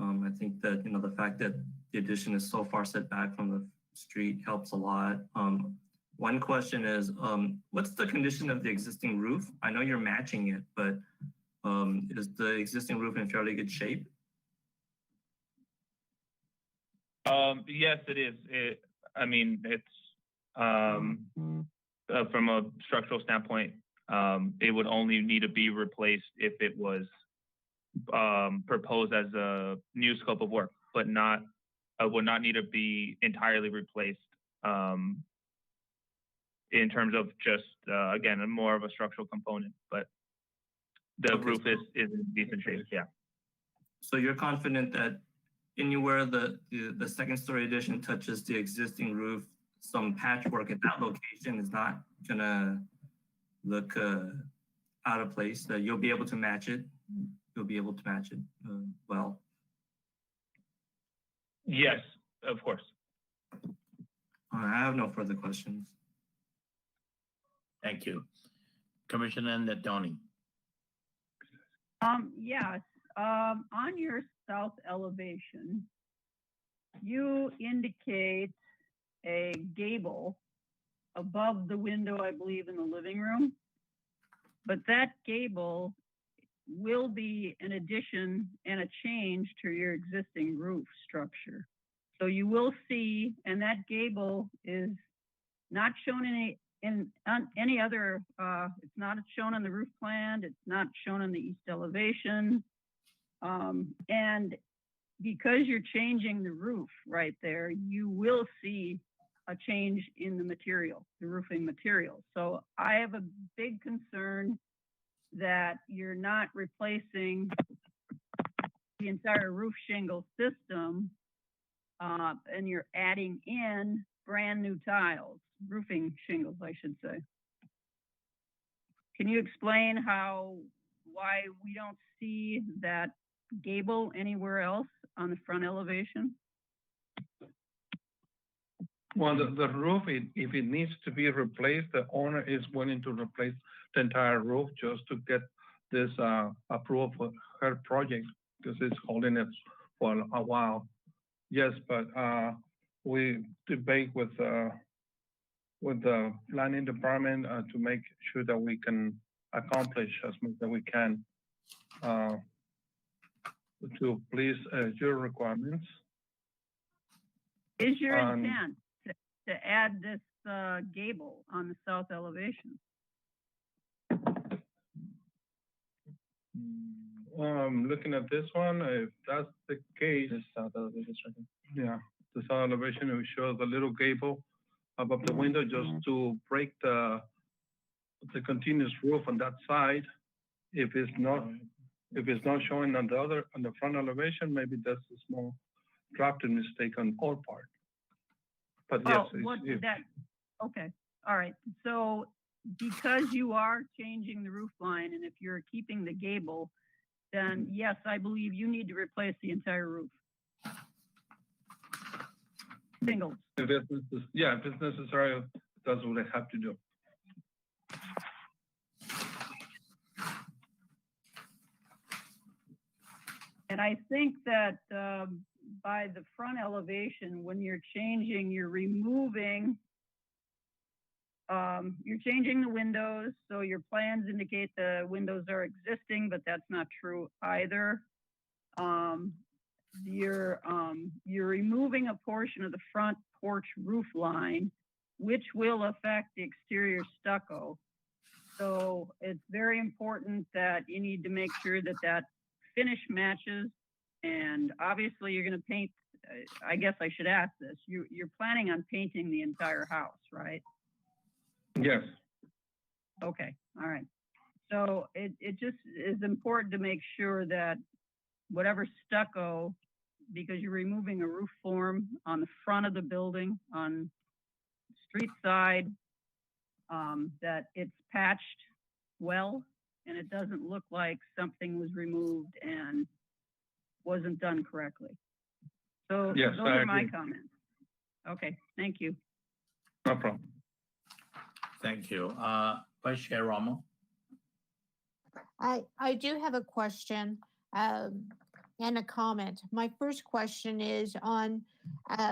I think that, you know, the fact that the addition is so far set back from the street helps a lot. One question is, what's the condition of the existing roof? I know you're matching it, but is the existing roof in fairly good shape? Yes, it is. I mean, it's from a structural standpoint, it would only need to be replaced if it was proposed as a new scope of work, but not would not need to be entirely replaced in terms of just again more of a structural component. But the roof is in decent shape. Yeah. So you're confident that anywhere the second story addition touches the existing roof, some patchwork at that location is not gonna look out of place, that you'll be able to match it. You'll be able to match it well. Yes, of course. I have no further questions. Thank you. Commissioner Nadoni. Yes, on your south elevation, you indicate a gable above the window, I believe, in the living room. But that gable will be an addition and a change to your existing roof structure. So you will see, and that gable is not shown in any other, it's not shown on the roof plan, it's not shown on the east elevation. And because you're changing the roof right there, you will see a change in the material, the roofing material. So I have a big concern that you're not replacing the entire roof shingle system and you're adding in brand new tiles, roofing shingles, I should say. Can you explain why we don't see that gable anywhere else on the front elevation? Well, the roof, if it needs to be replaced, the owner is willing to replace the entire roof just to get this approval for her project because it's holding it for a while. Yes, but we debate with the planning department to make sure that we can accomplish as much as we can to please your requirements. Is your intent to add this gable on the south elevation? Looking at this one, if that's the case, yeah, the south elevation will show the little gable above the window just to break the continuous roof on that side. If it's not showing on the front elevation, maybe that's a small drafting mistake on our part. But yes, okay, all right. So because you are changing the roof line, and if you're keeping the gable, then yes, I believe you need to replace the entire roof. Shingles. If it's necessary, that's what I have to do. And I think that by the front elevation, when you're changing, you're changing the windows. So your plans indicate the windows are existing, but that's not true either. You're removing a portion of the front porch roof line, which will affect the exterior stucco. So it's very important that you need to make sure that that finish matches. And obviously you're going to paint, I guess I should ask this, you're planning on painting the entire house, right? Yes. Okay, all right. So it just is important to make sure that whatever stucco, because you're removing a roof form on the front of the building, on street side, that it's patched well, and it doesn't look like something was removed and wasn't done correctly. So yes, those are my comments. Okay, thank you. No problem. Thank you. Vice Chair Romo. I do have a question and a comment. My first question is on,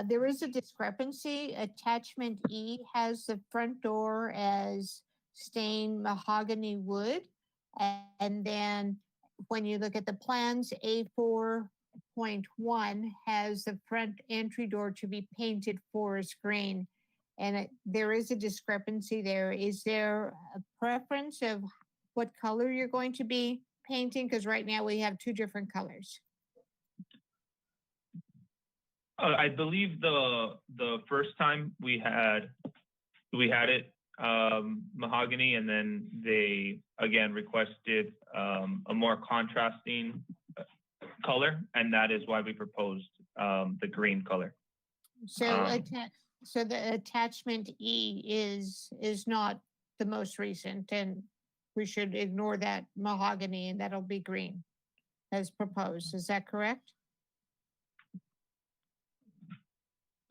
there is a discrepancy. Attachment E has the front door as stained mahogany wood. And then when you look at the plans, A4.1 has the front entry door to be painted forest green. And there is a discrepancy there. Is there a preference of what color you're going to be painting? Because right now we have two different colors. I believe the first time we had it mahogany, and then they again requested a more contrasting color, and that is why we proposed the green color. So the attachment E is not the most recent, and we should ignore that mahogany, and that'll be green as proposed. Is that correct?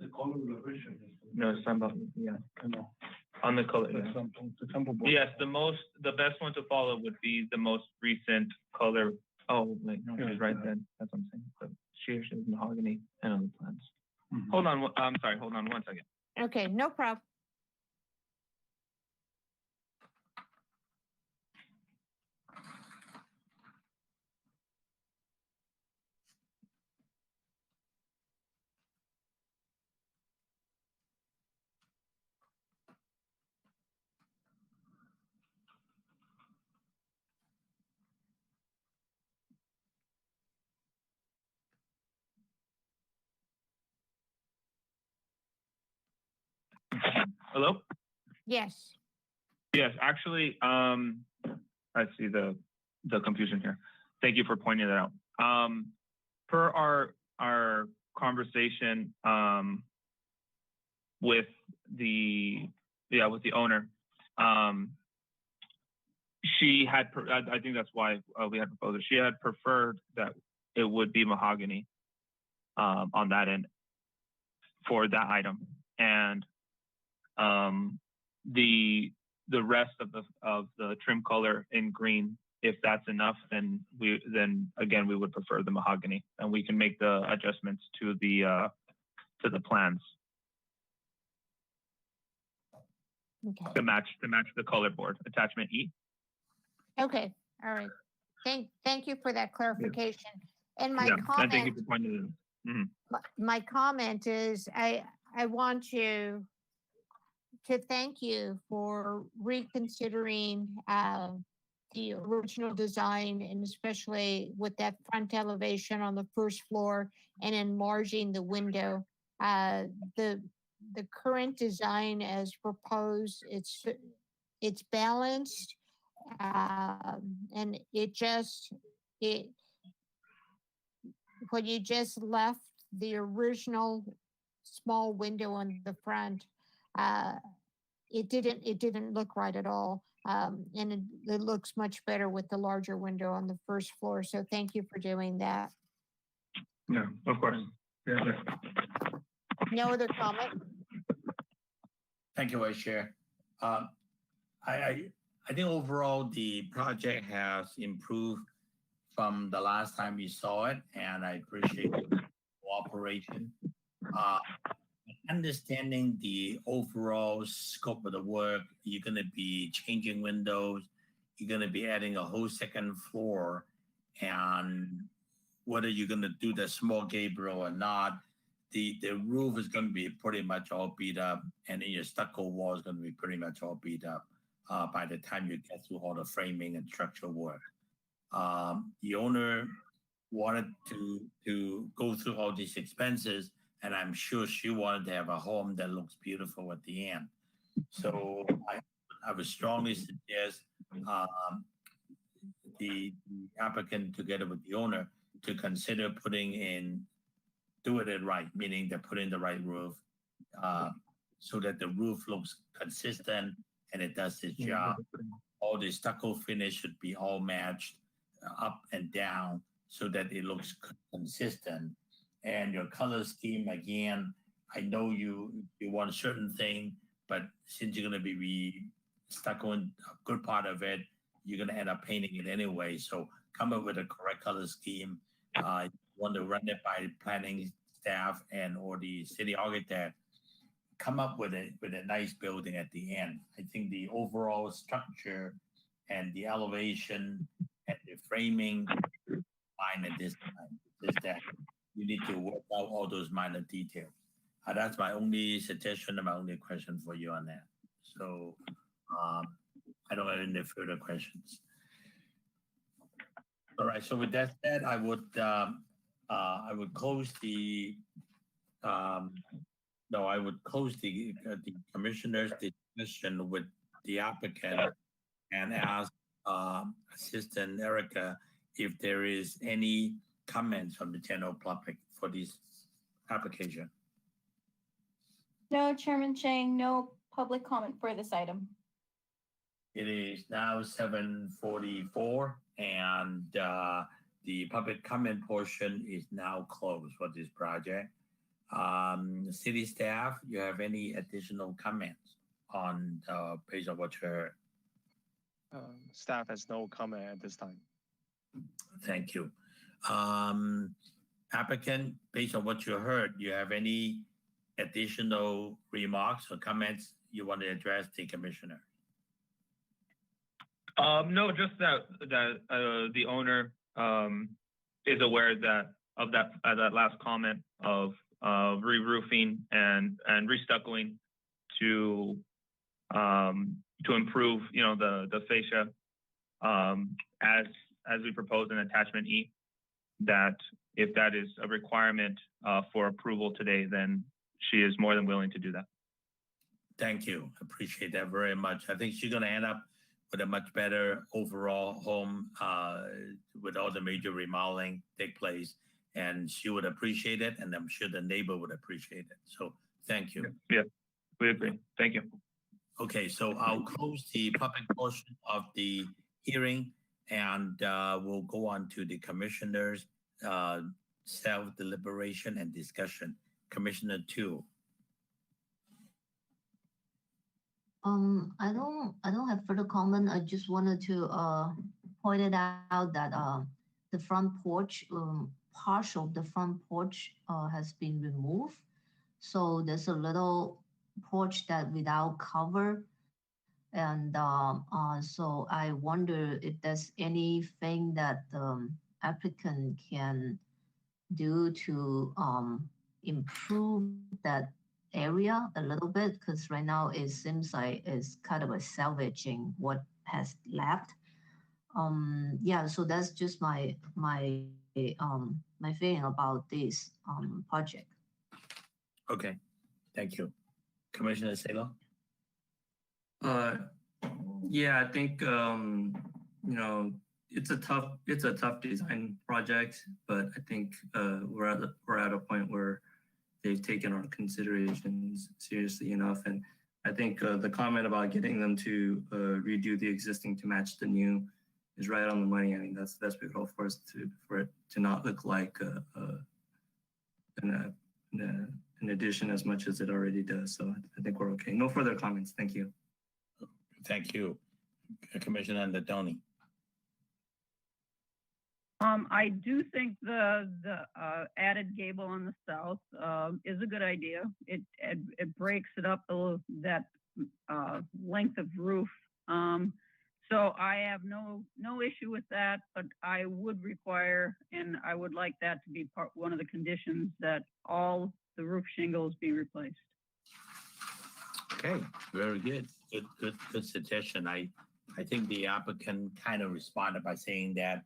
The color revision. No, it's about, yeah. On the color. Yeah. Yes, the best one to follow would be the most recent color. Oh, wait, no, she's right then. That's what I'm saying. But she's mahogany and on the plans. Mm-hmm. Hold on, I'm sorry, hold on one second. Okay, no problem. Hello? Yes. Yes, actually, I see the confusion here. Thank you for pointing that out. Per our conversation with the owner, she had, I think that's why we had proposed it. She had preferred that it would be mahogany on that end for that item, and the rest of the trim color in green, if that's enough, then again we would prefer the mahogany, and we can make the adjustments to the plans. Okay. To match the color board, attachment E. Okay, all right. Thank you for that clarification. And my And comment, thank you for pointing it out. Mm-hmm. my comment is I want you to thank you for reconsidering the original design, and especially with that front elevation on the first floor and enlarging the window. The current design as proposed, it's balanced, and when you just left the original small window on the front, it didn't look right at all, and it looks much better with the larger window on the first floor. So thank you for doing that. Yeah, of course. Yeah. No other comment? Thank you, Vice Chair. I think overall the project has improved from the last time we saw it, and I appreciate the cooperation. Understanding the overall scope of the work, you're going to be changing windows, you're going to be adding a whole second floor, and whether you're going to do the small Gabriel or not, the roof is going to be pretty much all beat up, and then your stucco wall is going to be pretty much all beat up by the time you get through all the framing and structural work. The owner wanted to go through all these expenses, and I'm sure she wanted to have a home that looks beautiful at the end. So I would strongly suggest the applicant, together with the owner, to consider doing it right, meaning they're putting the right roof, so that the roof looks consistent and it does its job. All the stucco finish should be all matched up and down so that it looks consistent. And your color scheme, again, I know you want a certain thing, but since you're going to be stuccoing a good part of it, you're going to end up painting it anyway. So come up with a correct color scheme. You want to run it by planning staff or the city architect. Come up with a nice building at the end. I think the overall structure and the elevation and the framing fine at this time. Is that you need to work out all those minor details. That's my only suggestion and my only question for you on that. So I don't have any further questions. All right. So with that said, I would close the commissioner's discussion with the applicant and ask Assistant Erica if there is any comments from the general public for this application. No, Chairman Chang, no public comment for this item. It is now 7:44, and the public comment portion is now closed for this project. City staff, you have any additional comments on based on what you heard? Staff has no comment at this time. Thank you. Applicant, based on what you heard, do you have any additional remarks or comments you want to address the commissioner? No, just that the owner is aware of that last comment of re-roofing and restuccoing to improve, the fascia as we propose in attachment E. That if that is a requirement for approval today, then she is more than willing to do that. Thank you. Appreciate that very much. I think she's going to end up with a much better overall home with all the major remodeling take place, and she would appreciate it, and I'm sure the neighbor would appreciate it. So thank you. Yeah, we agree. Thank you. Okay, so I'll close the public portion of the hearing, and we'll go on to the commissioners' self-deliberation and discussion. Commissioner 2. I don't have further comment. I just wanted to point it out that the front porch, partial of the front porch has been removed. So there's a little porch that without cover. And so I wonder if there's anything that the applicant can do to improve that area a little bit, because right now it seems like it's kind of a salvaging what has left. Yeah, so that's just my feeling about this project. Okay, thank you. Commissioner Salo? Yeah, I think it's a tough design project, but I think we're at a point where they've taken our considerations seriously enough, and I think the comment about getting them to redo the existing to match the new is right on the money. I mean, that's beautiful for it to not look like an addition as much as it already does. So I think we're okay. No further comments. Thank you. Thank you, Commissioner Andoni. I do think the added gable on the south is a good idea. It breaks it up that length of roof. So I have no issue with that, but I would require, and I would like that to be one of the conditions, that all the roof shingles be replaced. Okay, very good. Good suggestion. I think the applicant kind of responded by saying that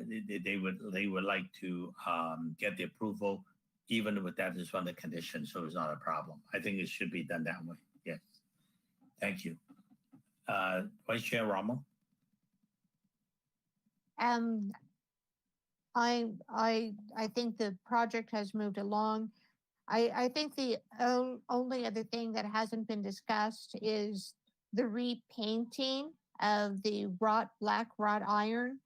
they would like to get the approval, even with that is one of the conditions, so it's not a problem. I think it should be done that way. Yes. Thank you. Vice Chair Ramo. I think the project has moved along. I think the only other thing that hasn't been discussed is the repainting of the black wrought iron.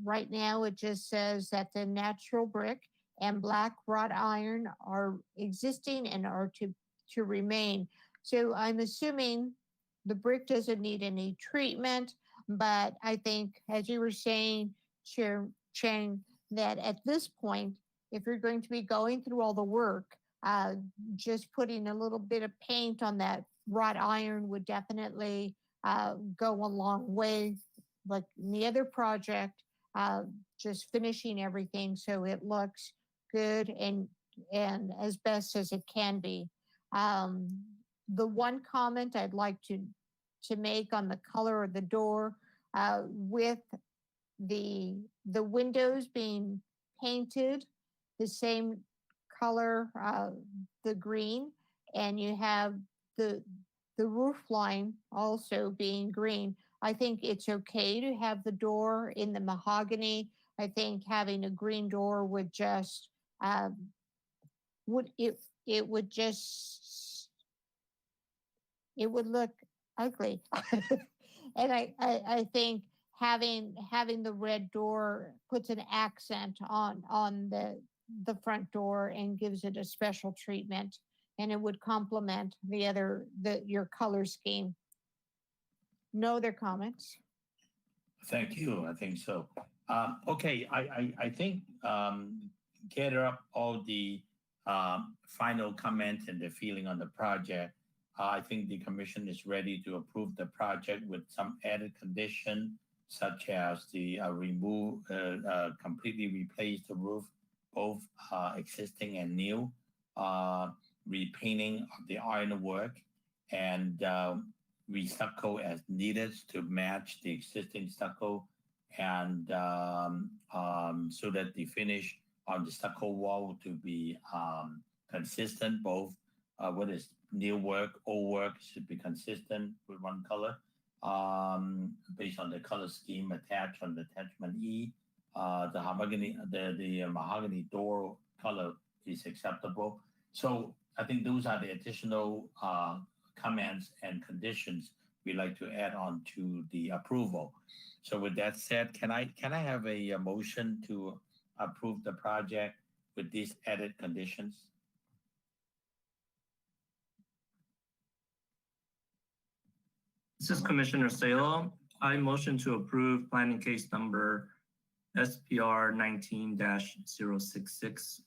Right now, it just says that the natural brick and black wrought iron are existing and are to remain. So I'm assuming the brick doesn't need any treatment, but I think, as you were saying, Chair Chang, that at this point, if you're going to be going through all the work, just putting a little bit of paint on that wrought iron would definitely go a long way. Like in the other project, just finishing everything so it looks good and as best as it can be. The one comment I'd like to make on the color of the door, with the windows being painted the same color, the green, and you have the roof line also being green. I think it's okay to have the door in the mahogany. I think having a green door would just it would look ugly. And I think having the red door puts an accent on the front door and gives it a special treatment, and it would complement your color scheme. No other comments? Thank you. I think so. Okay, I think gather up all the final comments and the feeling on the project. I think the commission is ready to approve the project with some added condition, such as the completely replace the roof, both existing and new, repainting of the ironwork, and restucco as needed to match the existing stucco, and so that the finish on the stucco wall to be consistent, both what is new work, old work should be consistent with one color, based on the color scheme attached on the attachment E. The mahogany door color is acceptable. So I think those are the additional comments and conditions we'd like to add on to the approval. So with that said, can I have a motion to approve the project with these added conditions? This is Commissioner Salo. I motion to approve planning case number SPR 19-066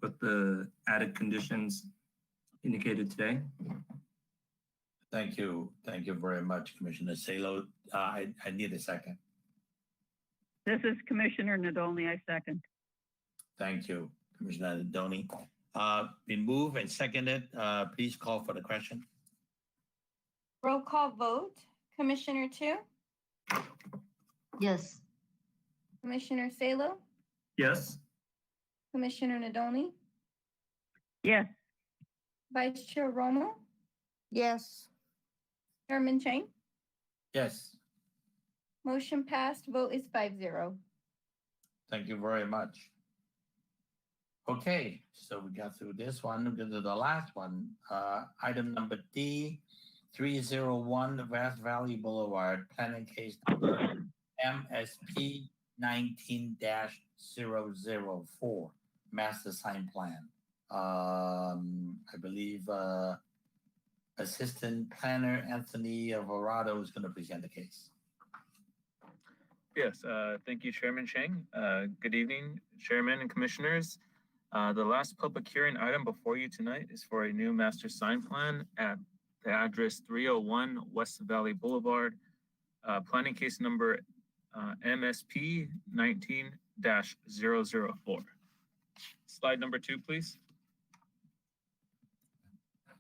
with the added conditions indicated today. Thank you. Thank you very much, Commissioner Salo. I need a second. This is Commissioner Nadolny. I second. Thank you, Commissioner Nadolny. Been moved and seconded. Please call for the question. Roll call vote. Commissioner Chu? Yes. Commissioner Salo? Yes. Commissioner Nadolny? Yes. Vice Chair Romo? Yes. Chairman Chang? Yes. Motion passed. Vote is 5-0. Thank you very much. Okay, so we got through this one. We'll go to the last one. Item number D, 301 West Valley Boulevard, planning case number MSP 19-004, master sign plan. I believe Assistant Planner Anthony Alvarado is going to present the case. Yes, thank you, Chairman Chang. Good evening, Chairman and Commissioners. The last public hearing item before you tonight is for a new master sign plan at the address 301 West Valley Boulevard, planning case number MSP 19-004. Slide number 2, please.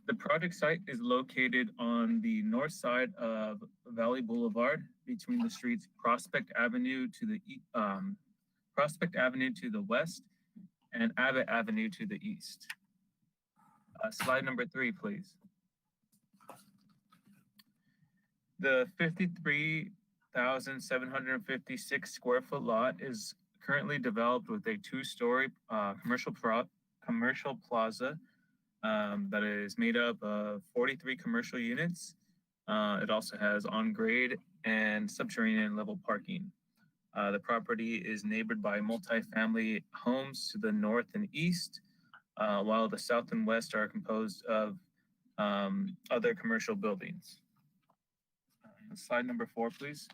The project site is located on the north side of Valley Boulevard between the streets Prospect Avenue to the west and Abbott Avenue to the east. Slide number 3, please. The 53,756 square foot lot is currently developed with a 2-story commercial plaza that is made up of 43 commercial units. It also has on-grade and subterranean level parking. The property is neighbored by multifamily homes to the north and east, while the south and west are composed of other commercial buildings. Slide number 4, please.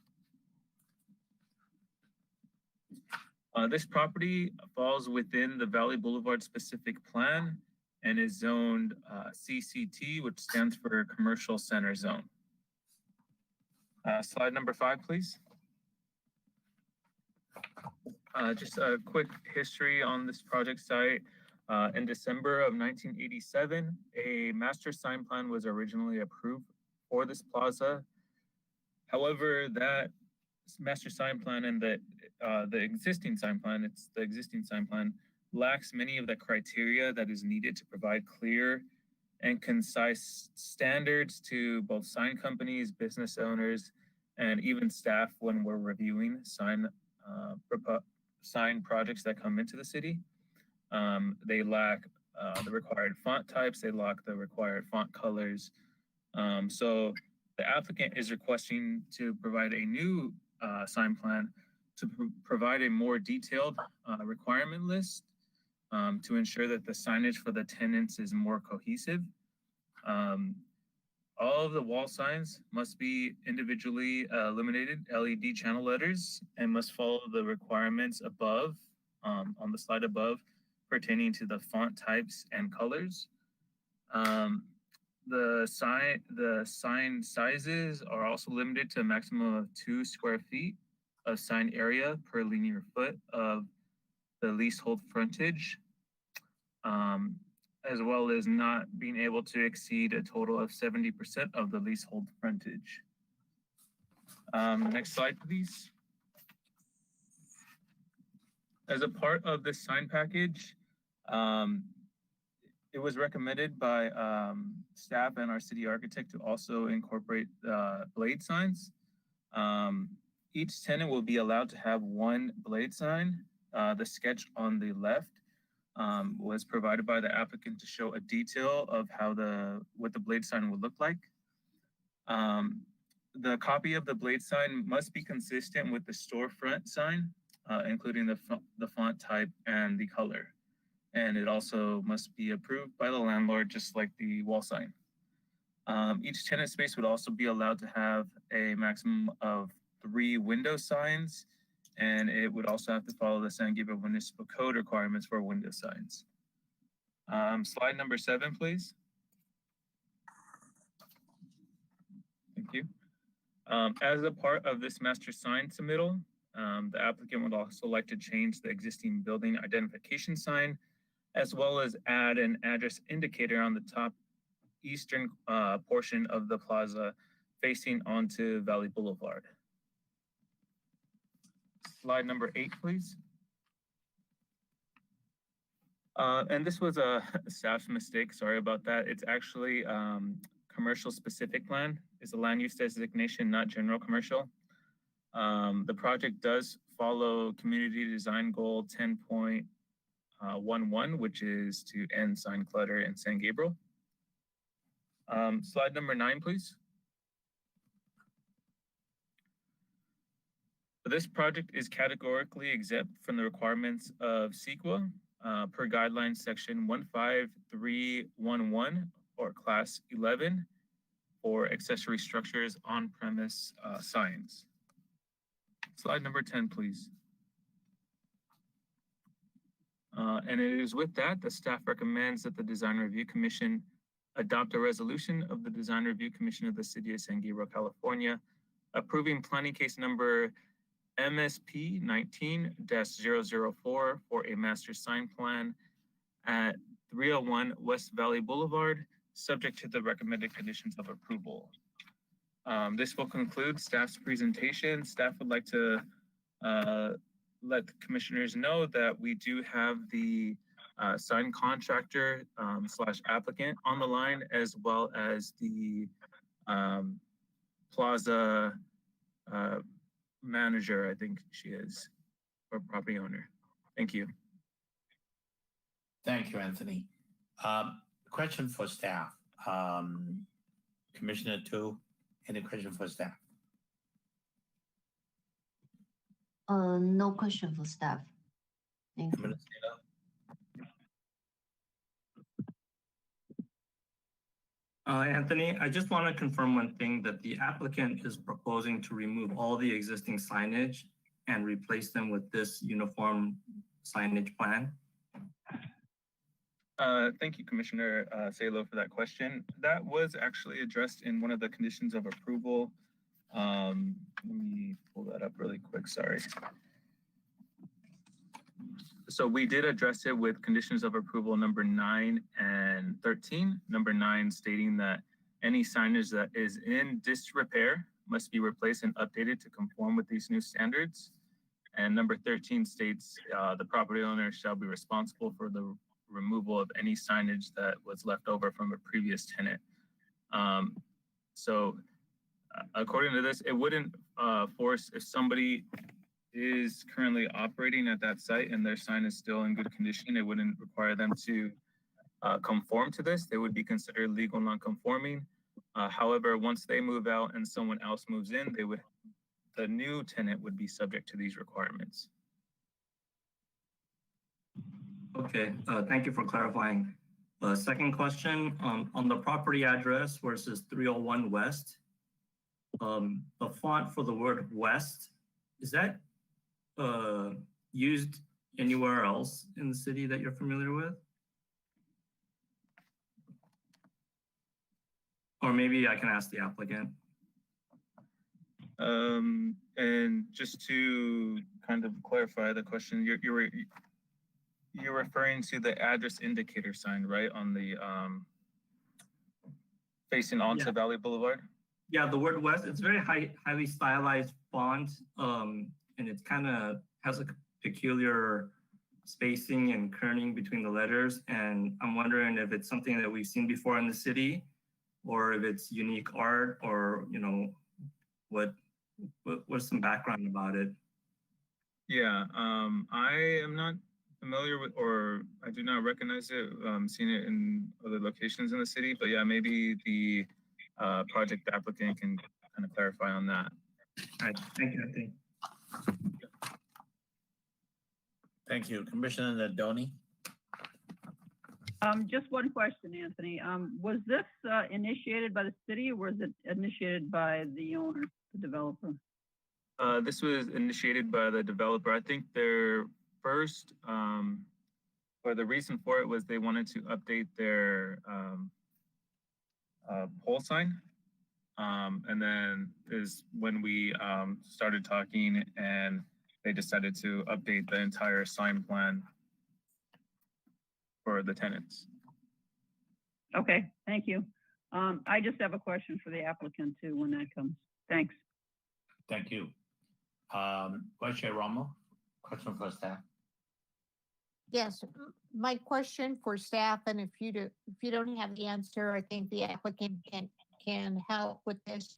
This property falls within the Valley Boulevard specific plan and is zoned CCT, which stands for Commercial Center Zone. Slide number 5, please. Just a quick history on this project site. In December of 1987, a master sign plan was originally approved for this plaza. However, that master sign plan and the existing sign plan, lacks many of the criteria that is needed to provide clear and concise standards to both sign companies, business owners, and even staff when we're reviewing sign projects that come into the city. They lack the required font types, they lack the required font colors. So the applicant is requesting to provide a new sign plan to provide a more detailed requirement list to ensure that the signage for the tenants is more cohesive. All of the wall signs must be individually illuminated LED channel letters and must follow the requirements above, on the slide above, pertaining to the font types and colors. The sign sizes are also limited to a maximum of 2 square feet of sign area per linear foot of the leasehold frontage, as well as not being able to exceed a total of 70% of the leasehold frontage. Next slide, please. As a part of this sign package, it was recommended by staff and our city architect to also incorporate blade signs. Each tenant will be allowed to have 1 blade sign. The sketch on the left was provided by the applicant to show a detail of how what the blade sign would look like. The copy of the blade sign must be consistent with the storefront sign, including the font type and the color. And it also must be approved by the landlord, just like the wall sign. Each tenant space would also be allowed to have a maximum of 3 window signs, and it would also have to follow the San Gabriel Municipal Code requirements for window signs. Slide number 7, please. Thank you. As a part of this master sign submittal, the applicant would also like to change the existing building identification sign, as well as add an address indicator on the top eastern portion of the plaza facing onto Valley Boulevard. Slide number 8, please. And this was a staff's mistake, sorry about that. It's actually commercial specific plan. It's a land use designation, not general commercial. The project does follow community design goal 10.11, which is to end sign clutter in San Gabriel. Slide number 9, please. This project is categorically exempt from the requirements of CEQA per guidelines section 15311 or class 11 for accessory structures on premise signs. Slide number 10, please. And it is with that, the staff recommends that the Design Review Commission adopt a resolution of the Design Review Commission of the City of San Gabriel, California, approving planning case number MSP 19-004 for a master sign plan at 301 West Valley Boulevard, subject to the recommended conditions of approval. This will conclude staff's presentation. Staff would like to let the commissioners know that we do have the sign contractor slash applicant on the line, as well as the plaza manager, I think she is, or property owner. Thank you. Thank you, Anthony. Question for staff. Commissioner Tu, any question for staff? No question for staff. Thank you. Anthony, I just want to confirm one thing, that the applicant is proposing to remove all the existing signage and replace them with this uniform signage plan. Thank you, Commissioner Salo, for that question. That was actually addressed in one of the conditions of approval. Let me pull that up really quick, sorry. So we did address it with conditions of approval number 9 and 13. Number 9 stating that any signage that is in disrepair must be replaced and updated to conform with these new standards. And number 13 states the property owner shall be responsible for the removal of any signage that was left over from a previous tenant. So according to this, it wouldn't force, if somebody is currently operating at that site and their sign is still in good condition, it wouldn't require them to conform to this. They would be considered legal non-conforming. However, once they move out and someone else moves in, the new tenant would be subject to these requirements. Okay, thank you for clarifying. Second question, on the property address where it says 301 West, the font for the word West, is that used anywhere else in the city that you're familiar with? Or maybe I can ask the applicant. And just to kind of clarify the question, you're referring to the address indicator sign, right, on the facing onto Valley Boulevard? Yeah, the word West, it's very highly stylized font, and it's kind of has a peculiar spacing and kerning between the letters. And I'm wondering if it's something that we've seen before in the city, or if it's unique art, or what's some background about it? Yeah, I am not familiar with, or I do not recognize it. Seen it in other locations in the city, but yeah, maybe the project applicant can kind of clarify on that. All right, thank you, Anthony. Thank you, Commissioner Donnie. Just one question, Anthony. Was this initiated by the city, or was it initiated by the owner, the developer? This was initiated by the developer. I think their first, or the reason for it was they wanted to update their pole sign. And then is when we started talking, and they decided to update the entire sign plan for the tenants. Okay, thank you. I just have a question for the applicant too when that comes. Thanks. Thank you. Vice Chair Romo, question for staff. Yes, my question for staff, and if you don't have the answer, I think the applicant can help with this.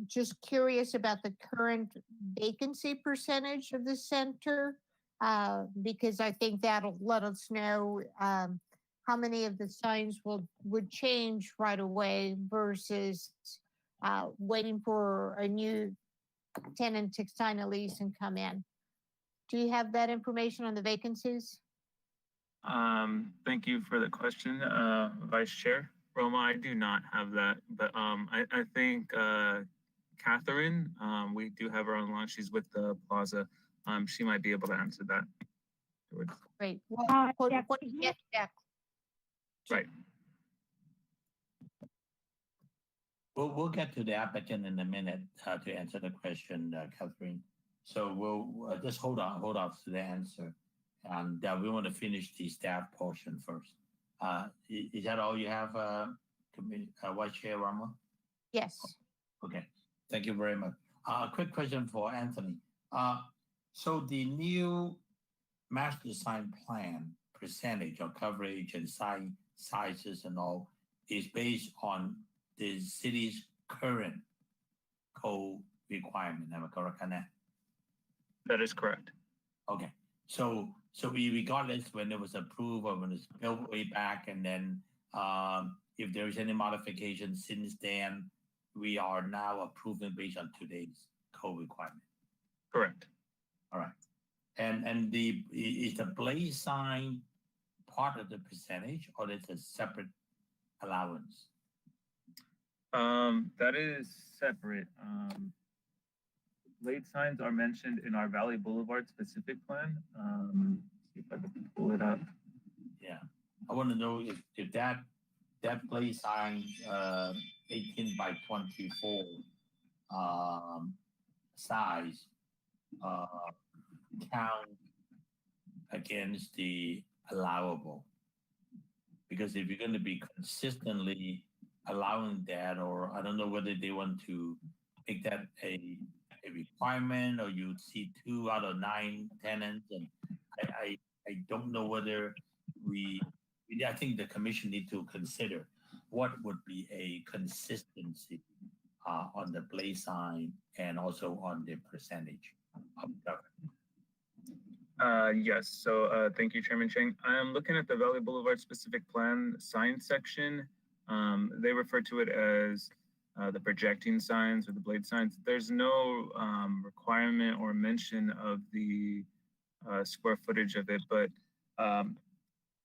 Just curious about the current vacancy percentage of the center, because I think that'll let us know how many of the signs would change right away versus waiting for a new tenant to sign a lease and come in. Do you have that information on the vacancies? Thank you for the question, Vice Chair Roma. I do not have that, but I think Catherine. We do have her on line. She's with the plaza. She might be able to answer that. Great. Uh, What yeah, do you get, Jack? Right. We'll get to the applicant in a minute to answer the question, Catherine. So we'll just hold off to the answer, and we want to finish the staff portion first. Is that all you have, Vice Chair Rama? Yes. Okay, thank you very much. A quick question for Anthony. So the new master sign plan percentage of coverage and sign sizes and all is based on the city's current code requirement. Am I correct on that? That is correct. Okay. So regardless when it was approved or when it's built way back, and then if there is any modification since then, we are now approving based on today's code requirement. Correct. All right. And is the blaze sign part of the percentage, or it's a separate allowance? That is separate. Blade signs are mentioned in our Valley Boulevard specific plan. See if I can pull it up. Yeah, I want to know if that blaze sign 18 by 24 size count against the allowable, because if you're going to be consistently allowing that, or I don't know whether they want to make that a requirement, or you see 2 out of 9 tenants, and I don't know whether I think the commission need to consider what would be a consistency on the blaze sign and also on the percentage of coverage. Yes, so thank you, Chairman Chang. I'm looking at the Valley Boulevard specific plan sign section. They refer to it as the projecting signs or the blade signs. There's no requirement or mention of the square footage of it, but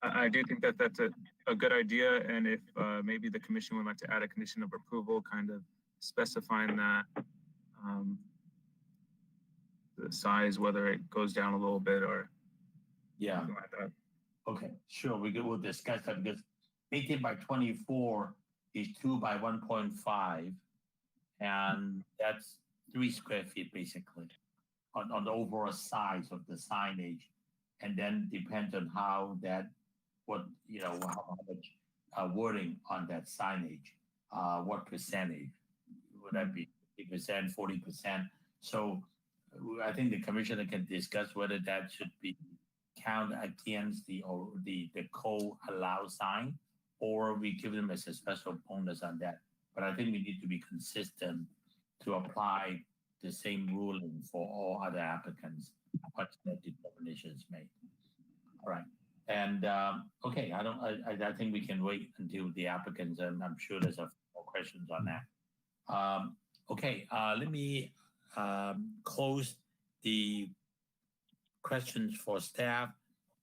I do think that that's a good idea. And if maybe the commission would like to add a condition of approval, kind of specifying that the size, whether it goes down a little bit or something like that. Okay, sure. We'll discuss that, because 18 by 24 is 2 by 1.5, and that's 3 square feet basically on the overall size of the signage, and then depends on how much wording on that signage, what percentage would that be? 50%, 40%. So I think the commissioner can discuss whether that should be count against the co-allow sign, or we give them as a special bonus on that. But I think we need to be consistent to apply the same ruling for all other applicants once that determination is made. All right. And okay, I think we can wait until the applicants, and I'm sure there's a few more questions on that. Okay, let me close the questions for staff,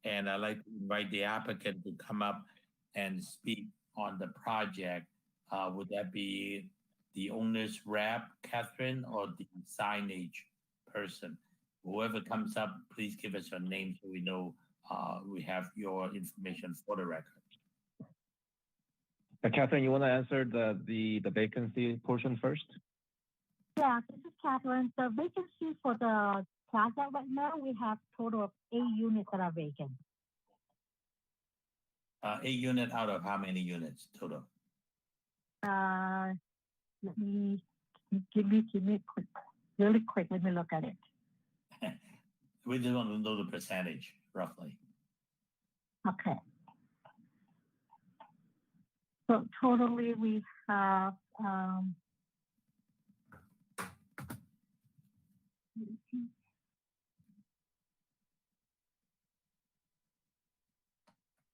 and I'd like to invite the applicant to come up and speak on the project. Would that be the owner's rep, Catherine, or the signage person? Whoever comes up, please give us your name so we know we have your information for the record. Catherine, you want to answer the vacancy portion first? Yeah, this is Catherine. The vacancy for the plaza right now, we have total of 8 units that are vacant. 8 units out of how many units total? Let me quick, really quick. Let me look at it. We just want to know the percentage roughly. Okay. So totally we have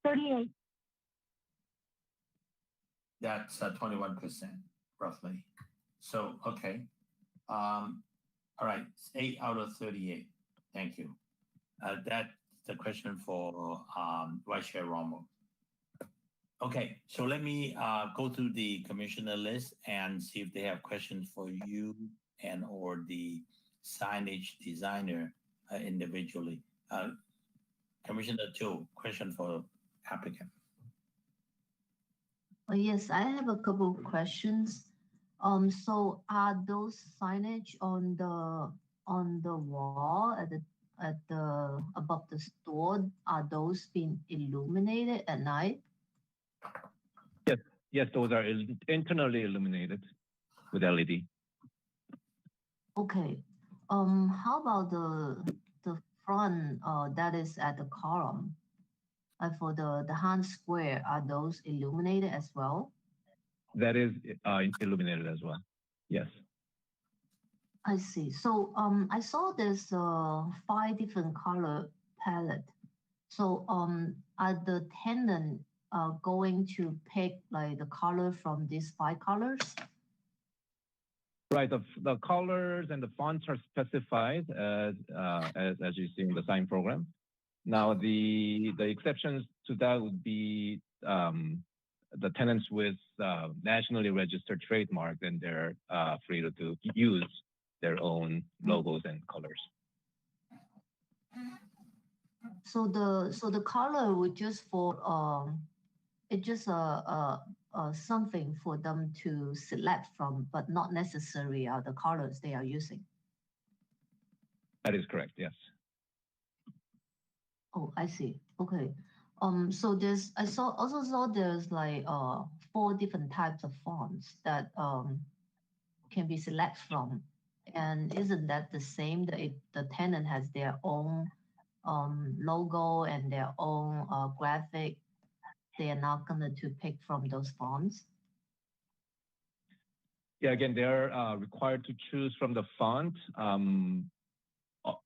38. That's 21% roughly. So, okay. All right, 8 out of 38. Thank you. That's the question for Vice Chair Romo. Okay, so let me go through the commissioner list and see if they have questions for you and or the signage designer individually. Commissioner Joe, question for applicant. Yes, I have a couple of questions. So are those signage on the wall at the above the store, are those being illuminated at night? Yes, yes, those are internally illuminated with LED. Okay. How about the front that is at the column? For the hand square, are those illuminated as well? That is illuminated as well. Yes. I see. So I saw there's 5 different color palette. So are the tenant going to pick like the color from these 5 colors? Right. The colors and the fonts are specified as you see in the sign program. Now the exceptions to that would be the tenants with nationally registered trademark, and they're free to use their own logos and colors. So the color would just for it's just something for them to select from, but not necessarily are the colors they are using. That is correct. Yes. Oh, I see. Okay. So I also saw there's like 4 different types of fonts that can be selected from. And isn't that the same that if the tenant has their own logo and their own graphic, they are not going to pick from those fonts? Yeah, again, they're required to choose from the font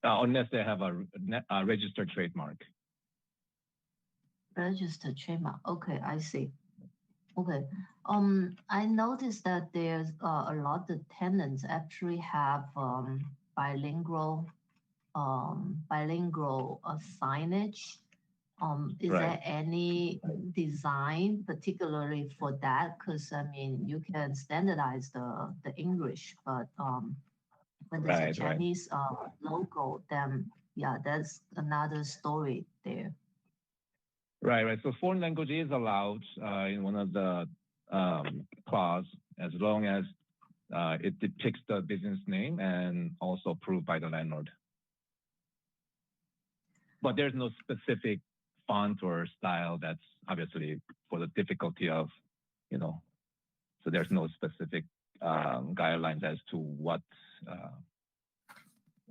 unless they have a registered trademark. Registered trademark. Okay, I see. Okay. I noticed that there's a lot of tenants actually have bilingual signage. Is Right. there any design particularly for that? Because I mean, you can standardize the English, but when there's a Right, right. Chinese logo, then yeah, that's another story there. Right, right. So foreign language is allowed in one of the clause as long as it depicts the business name and also approved by the landlord. But there's no specific font or style that's obviously for the difficulty of, so there's no specific guidelines as to what,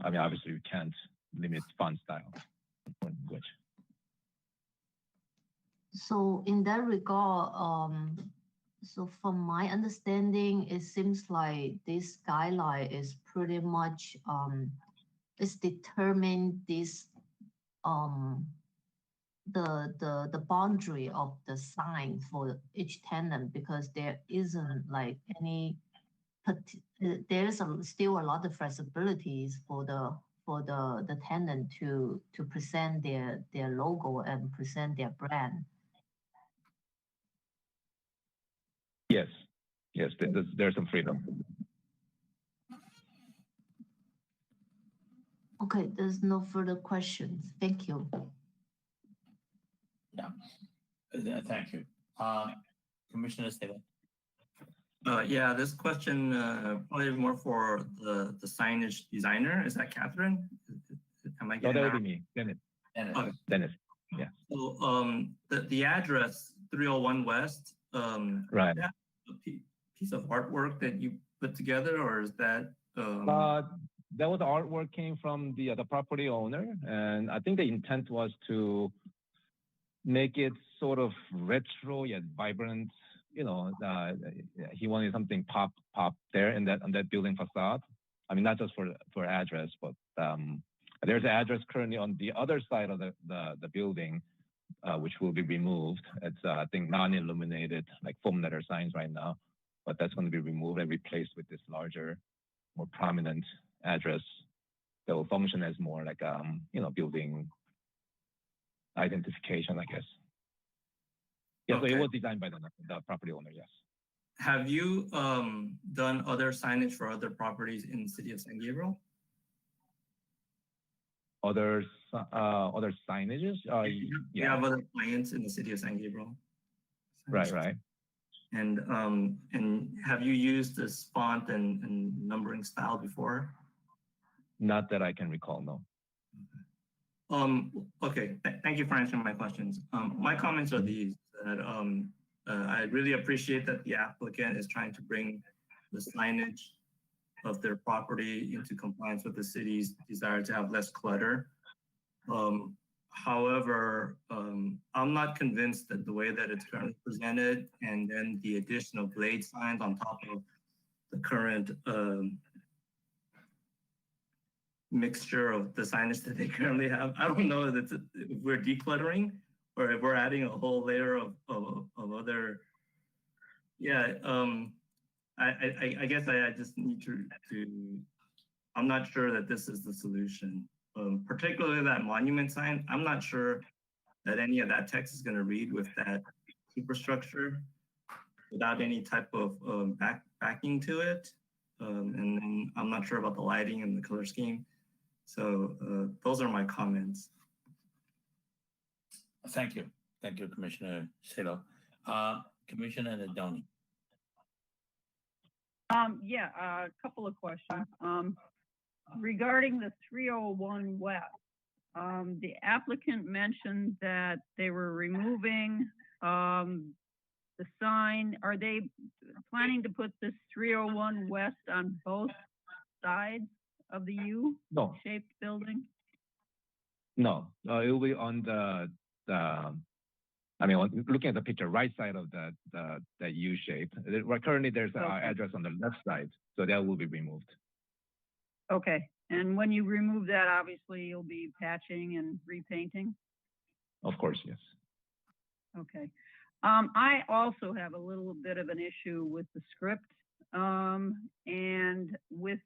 I mean, obviously you can't limit font style or language. So in that regard, so from my understanding, it seems like this guideline is pretty much it's determined this the boundary of the sign for each tenant, because there isn't like any there's still a lot of flexibilities for the tenant to present their logo and present their brand. Yes, yes, there's some freedom. Okay, there's no further questions. Thank you. Yeah, thank you. Commissioner Steven. Yeah, this question probably more for the signage designer. Is that Catherine? Am I No, getting that that? would be me, Dennis. Okay. Dennis, yeah. So the address 301 West. Right. Is that a piece of artwork that you put together, or is that? That was artwork came from the property owner, and I think the intent was to make it sort of retro yet vibrant. He wanted something pop there in on that building facade. I mean, not just for address, but there's an address currently on the other side of the building, which will be removed. It's I think non-illuminated, like foam letter signs right now, but that's going to be removed and replaced with this larger, more prominent address that will function as more like building identification, I guess. Yeah, so Okay. it was designed by the property owner, yes. Have you done other signage for other properties in the city of San Gabriel? Other signages? We Yeah, have other clients in the city of San Gabriel. right. And have you used this font and numbering style before? Not that I can recall, no. Okay, thank you for answering my questions. My comments are these, that I really appreciate that the applicant is trying to bring the signage of their property into compliance with the city's desire to have less clutter. However, I'm not convinced that the way that it's currently presented and then the additional blade signs on top of the current mixture of the signage that they currently have. I don't know if we're decluttering or if we're adding a whole layer of other. Yeah, I guess I just need to. I'm not sure that this is the solution. Particularly that monument sign. I'm not sure that any of that text is going to read with that superstructure without any type of backing to it. And then I'm not sure about the lighting and the color scheme. So those are my comments. Thank you. Thank you, Commissioner Salo. Commissioner Nadoni. Yeah, a couple of questions. Regarding the 301 West, the applicant mentioned that they were removing the sign. Are they planning to put this 301 West on both sides of the U-shaped building? No, it will be on looking at the picture, right side of that U shape. Currently, there's an address on the left side, so that will be removed. Okay, and when you remove that, obviously you'll be patching and repainting? Of course, yes. Okay. I also have a little bit of an issue with the script, and with,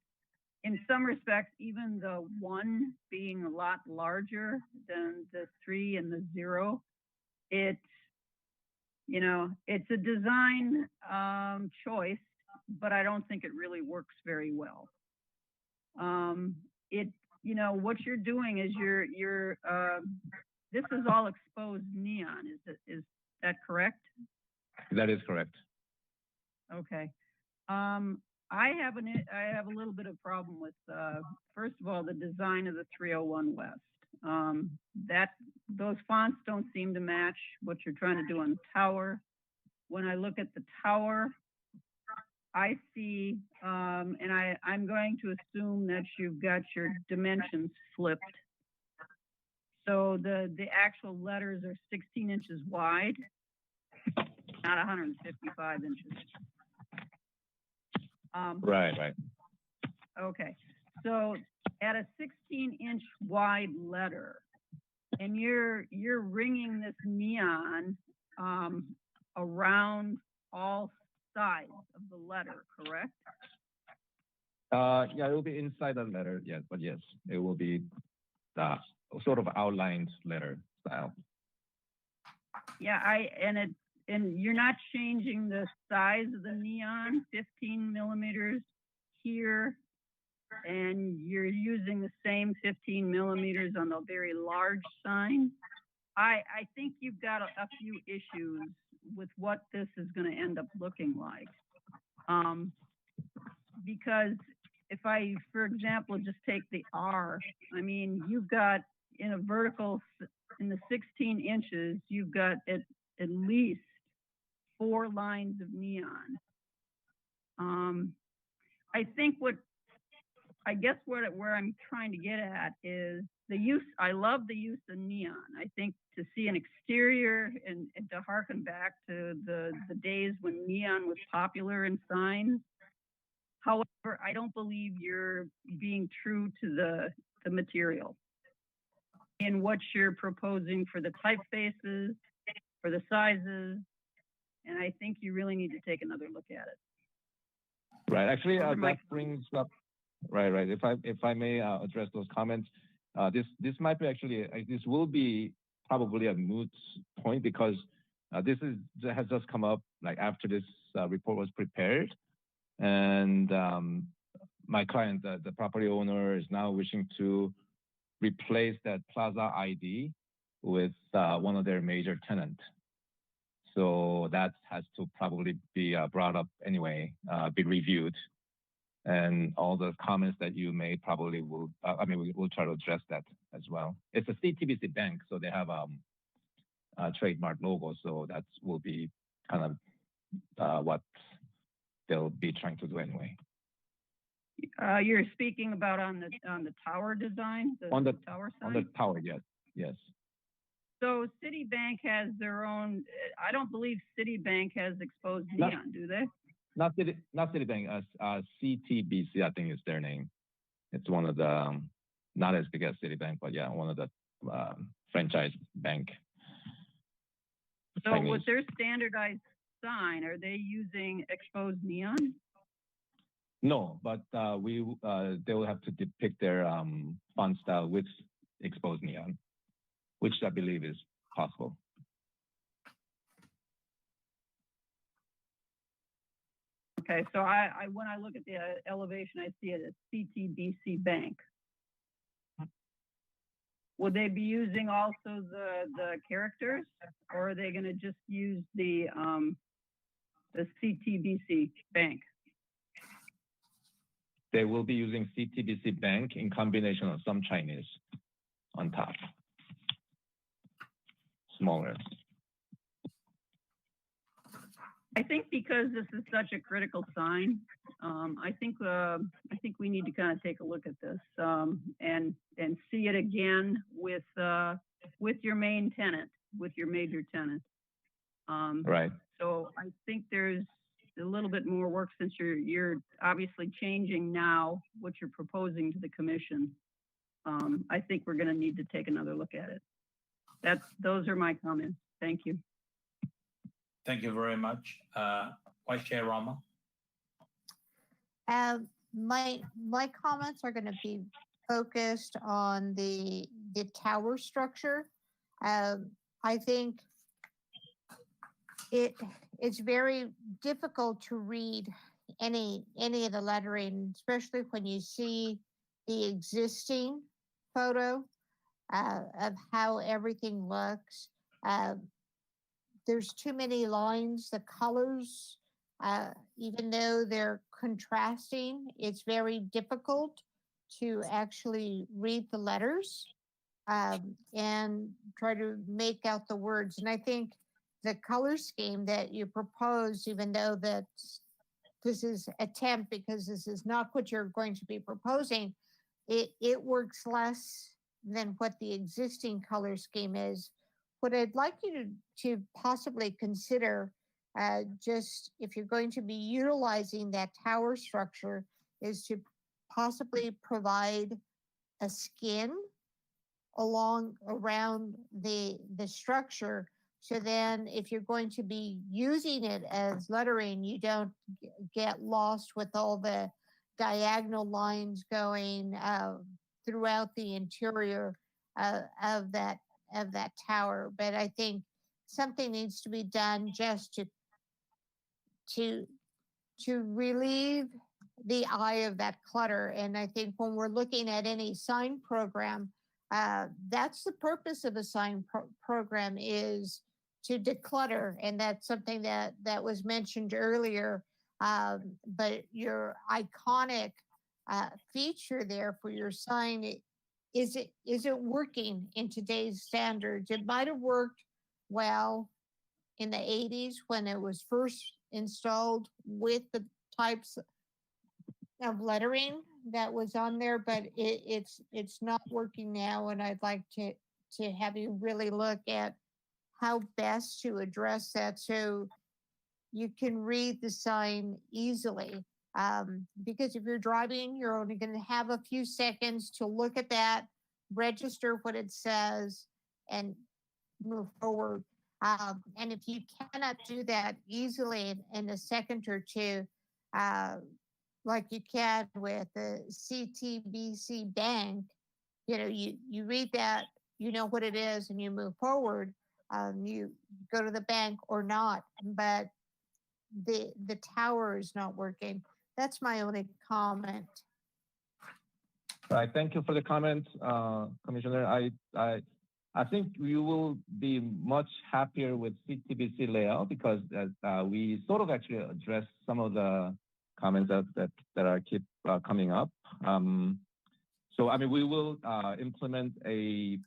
in some respects, even the 1 being a lot larger than the 3 and the 0. It's a design choice, but I don't think it really works very well. What you're doing is this is all exposed neon. Is that correct? That is correct. Okay. I have a little bit of problem with first of all the design of the 301 West. Those fonts don't seem to match what you're trying to do on the tower. When I look at the tower, I see, and I'm going to assume that you've got your dimensions flipped. So the actual letters are 16 inches wide, not 155 inches. Right. Okay, so at a 16-inch wide letter, and you're ringing this neon around all sides of the letter, correct? Yeah, it will be inside the letter, yes, but yes, it will be the sort of outlined letter style. Yeah, and you're not changing the size of the neon, 15 millimeters here, and you're using the same 15 millimeters on the very large sign. I think you've got a few issues with what this is going to end up looking like. Because if I, for example, just take the R, I mean, you've got in a vertical, in the 16 inches, you've got at least 4 lines of neon. I think where I'm trying to get at is the use. I love the use of neon. I think to see an exterior and to harken back to the days when neon was popular in signs. However, I don't believe you're being true to the material in what you're proposing for the typefaces, for the sizes, and I think you really need to take another look at it. Right. Actually, that brings up. Right. If I may address those comments, this might be actually this will be probably a moot point because Has just come up like after this report was prepared, and my client, the property owner, is now wishing to replace that plaza ID with one of their major tenants. So that has to probably be brought up anyway, be reviewed. And all the comments that you made probably will, we'll try to address that as well. It's a CTBC bank, so they have a trademark logo, so that will be kind of what they'll be trying to do anyway. You're speaking about on the tower design, On the tower side? On the tower, yes. So Citibank has their own. I don't believe Citibank has exposed neon, do they? Not Citibank. CTBC, I think is their name. It's one of the not as big as Citibank, but yeah, one of the franchise bank. So with their standardized sign, are they using exposed neon? No, but they will have to depict their font style with exposed neon, which I believe is possible. Okay, so when I look at the elevation, I see it as CTBC Bank. Would they be using also the characters, or are they going to just use the CTBC Bank? They will be using CTBC Bank in combination of some Chinese on top, smaller. I think because this is such a critical sign, I think we need to kind of take a look at this and see it again with your main tenant, with your major tenant. Right. So I think there's a little bit more work since you're obviously changing now what you're proposing to the commission. I think we're going to need to take another look at it. Those are my comments. Thank you. Thank you very much. Vice Chair Rama. My comments are going to be focused on the tower structure. I think it's very difficult to read any of the lettering, especially when you see the existing photo of how everything looks. There's too many lines. The colors, even though they're contrasting, it's very difficult to actually read the letters and try to make out the words. And I think the color scheme that you propose, even though that this is attempt because this is not what you're going to be proposing, it works less than what the existing color scheme is. What I'd like you to possibly consider, just if you're going to be utilizing that tower structure, is to possibly provide a skin around the structure. So then if you're going to be using it as lettering, you don't get lost with all the diagonal lines going throughout the interior of that tower. But I think something needs to be done just to relieve the eye of that clutter. And I think when we're looking at any sign program, that's the purpose of a sign program, is to declutter. And that's something that was mentioned earlier. But your iconic feature there for your sign, is it working in today's standards? It might have worked well in the 80s when it was first installed with the types of lettering that was on there, but it's not working now. And I'd like to have you really look at how best to address that so you can read the sign easily. Because if you're driving, you're only going to have a few seconds to look at that, register what it says, and move forward. And if you cannot do that easily in a second or two, like you can with the CTBC Bank, you read that, you know what it is, and you move forward. you go to the bank or not, but the tower is not working. That's my only comment. I thank you for the comment, Commissioner. I think we will be much happier with CTBC layout because we sort of actually addressed some of the comments that are keep coming up. So I mean, we will implement a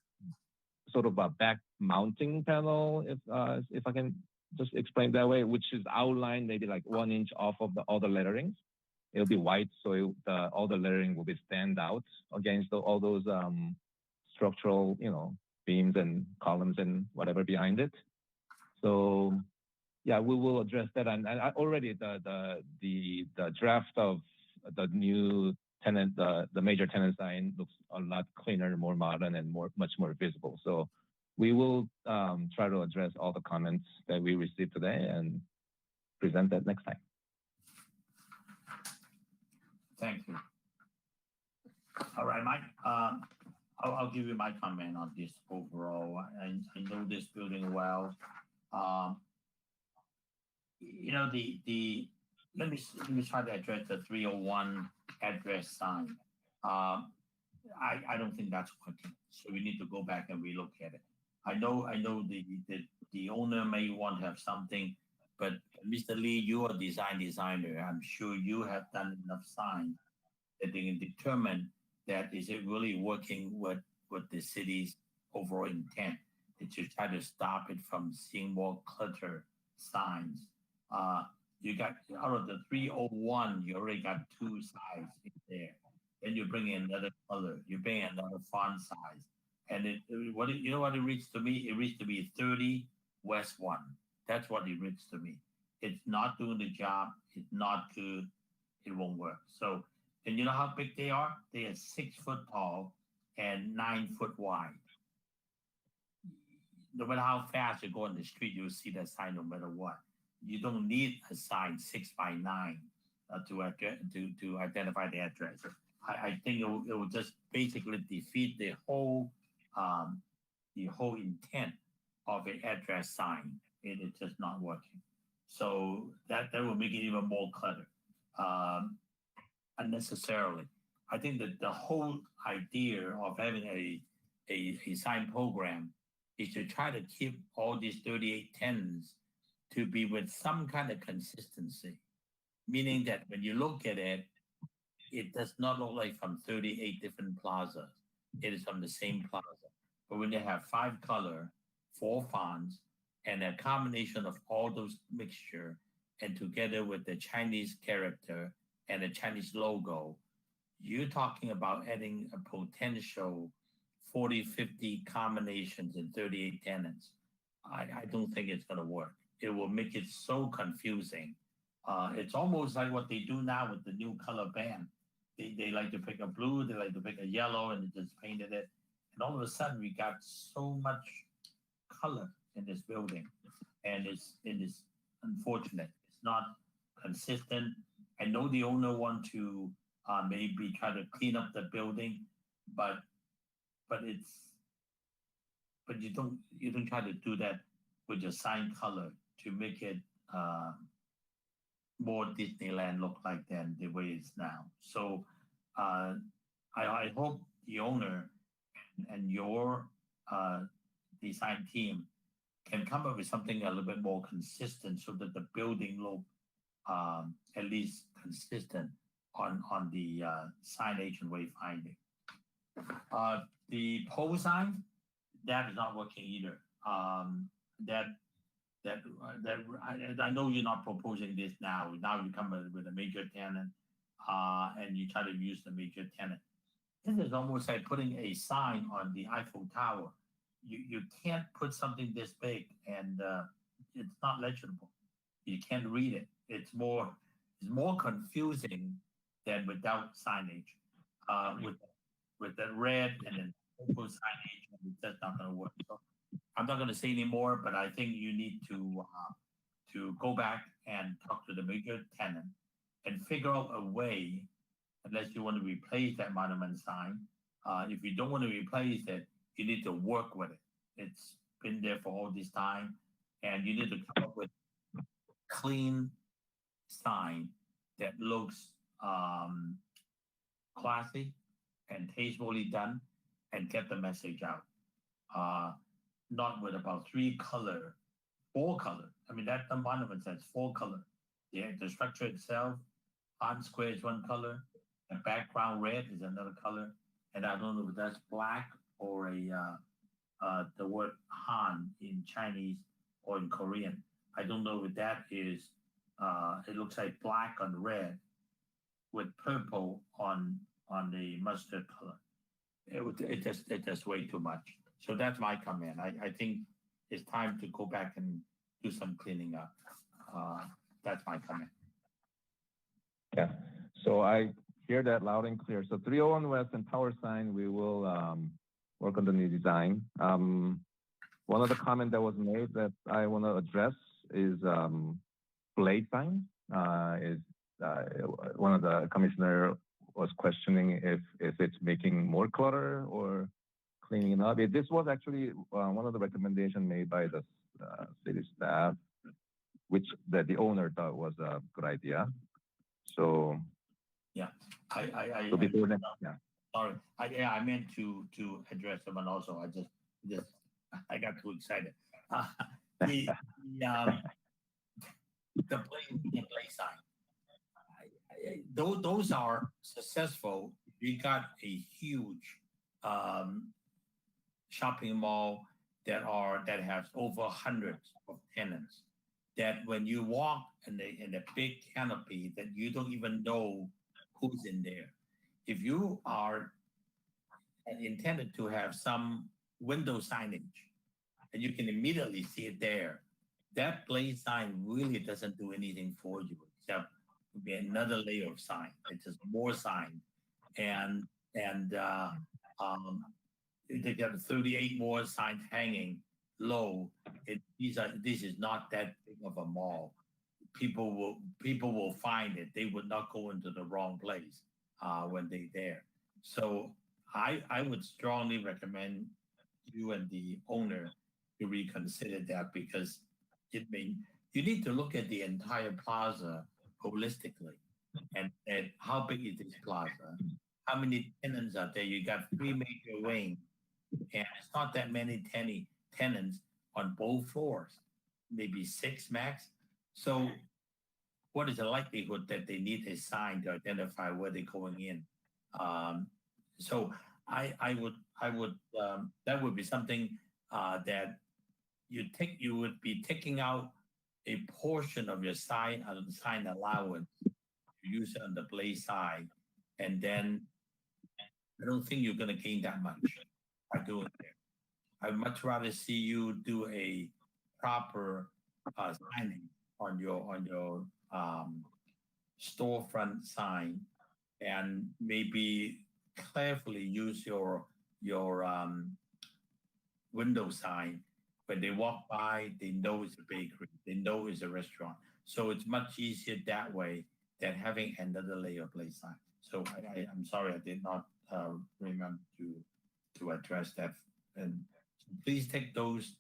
sort of a back mounting panel, if I can just explain that way, which is outlined maybe like 1 inch off of all the letterings. It'll be white, so all the lettering will be stand out against all those structural, beams and columns and whatever behind it. So yeah, we will address that. And already the draft of the new tenant, the major tenant sign looks a lot cleaner, more modern, and much more visible. So we will try to address all the comments that we received today and present that next time. Thank you. All right, Mike. I'll give you my comment on this overall. I know this building well. Let me try to address the 301 address sign. I don't think that's working. So we need to go back and relook at it. I know the owner may want to have something, but Mr. Lee, you are a designer. I'm sure you have done enough signs that they can determine that is it really working with the city's overall intent, that you try to stop it from seeing more clutter signs. You got out of the 301, you already got 2 sides in there. Then you bring in another color, you bring in another font size, and what it reads to me? It reads to be 30 West 1. That's what it reads to me. It's not doing the job. It's not good. It won't work. So, and you know how big they are? They are 6 foot tall and 9 foot wide. No matter how fast you go on the street, you'll see that sign no matter what. You don't need a sign 6 by 9 to identify the address. I think it will just basically defeat the whole intent of an address sign. It's just not working. So that will make it even more clutter unnecessarily. I think that the whole idea of having a sign program is to try to keep all these 38 tenants to be with some kind of consistency, meaning that when you look at it, it does not look like from 38 different plazas. It is from the same plaza. But when they have 5 color, 4 fonts, and a combination of all those mixture, and together with the Chinese character and the Chinese logo, you're talking about adding a potential 40, 50 combinations in 38 tenants. I don't think it's going to work. It will make it so confusing. It's almost like what they do now with the new color band. They like to pick a blue, they like to pick a yellow, and they just painted it. And all of a sudden, we got so much color in this building, and it is unfortunate. It's not consistent. I know the owner want to maybe try to clean up the building, but you don't try to do that with your sign color to make it more Disneyland look like than the way it's now. So I hope the owner and your design team can come up with something a little bit more consistent so that the building look at least consistent on the signage and wayfinding. The pole sign, that is not working either. I know you're not proposing this now. Now you come with a major tenant, and you try to use the major tenant. This is almost like putting a sign on the Eiffel Tower. You can't put something this big and it's not legible. You can't read it. It's more confusing than without signage. With the red and then purple signage, that's not going to work. So I'm not going to say anymore, but I think you need to go back and talk to the major tenant and figure out a way, unless you want to replace that monument sign. If you don't want to replace it, you need to work with it. It's been there for all this time, and you need to come up with clean sign that looks classy and tastefully done, and get the message out. Not with about 4 color. I mean, that one of it says 4 color. Yeah, the structure itself, on square is 1 color, the background red is another color, and I don't know if that's black or the word Han in Chinese or in Korean. I don't know if that is. It looks like black on red with purple on the mustard color. It just way too much. So that's my comment. I think it's time to go back and do some cleaning up. That's my comment. Yeah. So I hear that loud and clear. So 301 West and power sign, we will work on the new design. One of the comments that was made that I want to address is blade sign. One of the commissioner was questioning if it's making more clutter or cleaning it up. This was actually one of the recommendations made by the city staff, which the owner thought was a good idea. So yeah, so before that, yeah. Sorry, I meant to address someone also. I got too excited. The play sign. Those are successful. We got a huge shopping mall that has over hundreds of tenants. That when you walk in the big canopy, that you don't even know who's in there. If you are intended to have some window signage, and you can immediately see it there, that play sign really doesn't do anything for you except be another layer of sign. It's just more sign, and they got 38 more signs hanging low. This is not that big of a mall. People will find it. They would not go into the wrong place when they're there. So I would strongly recommend you and the owner to reconsider that, because you need to look at the entire plaza holistically, and how big is this plaza? How many tenants are there? You got 3 major wings, and it's not that many tenants on both floors, maybe 6 max. So what is the likelihood that they need a sign to identify where they're going in? So I would that would be something that you would be taking out a portion of your sign allowance to use it on the play side, and then I don't think you're going to gain that much by doing it. I'd much rather see you do a proper signing on your storefront sign, and maybe carefully use your window sign. When they walk by, they know it's a bakery, they know it's a restaurant. So it's much easier that way than having another layer of play sign. So I'm sorry, I did not remember to address that. And please take those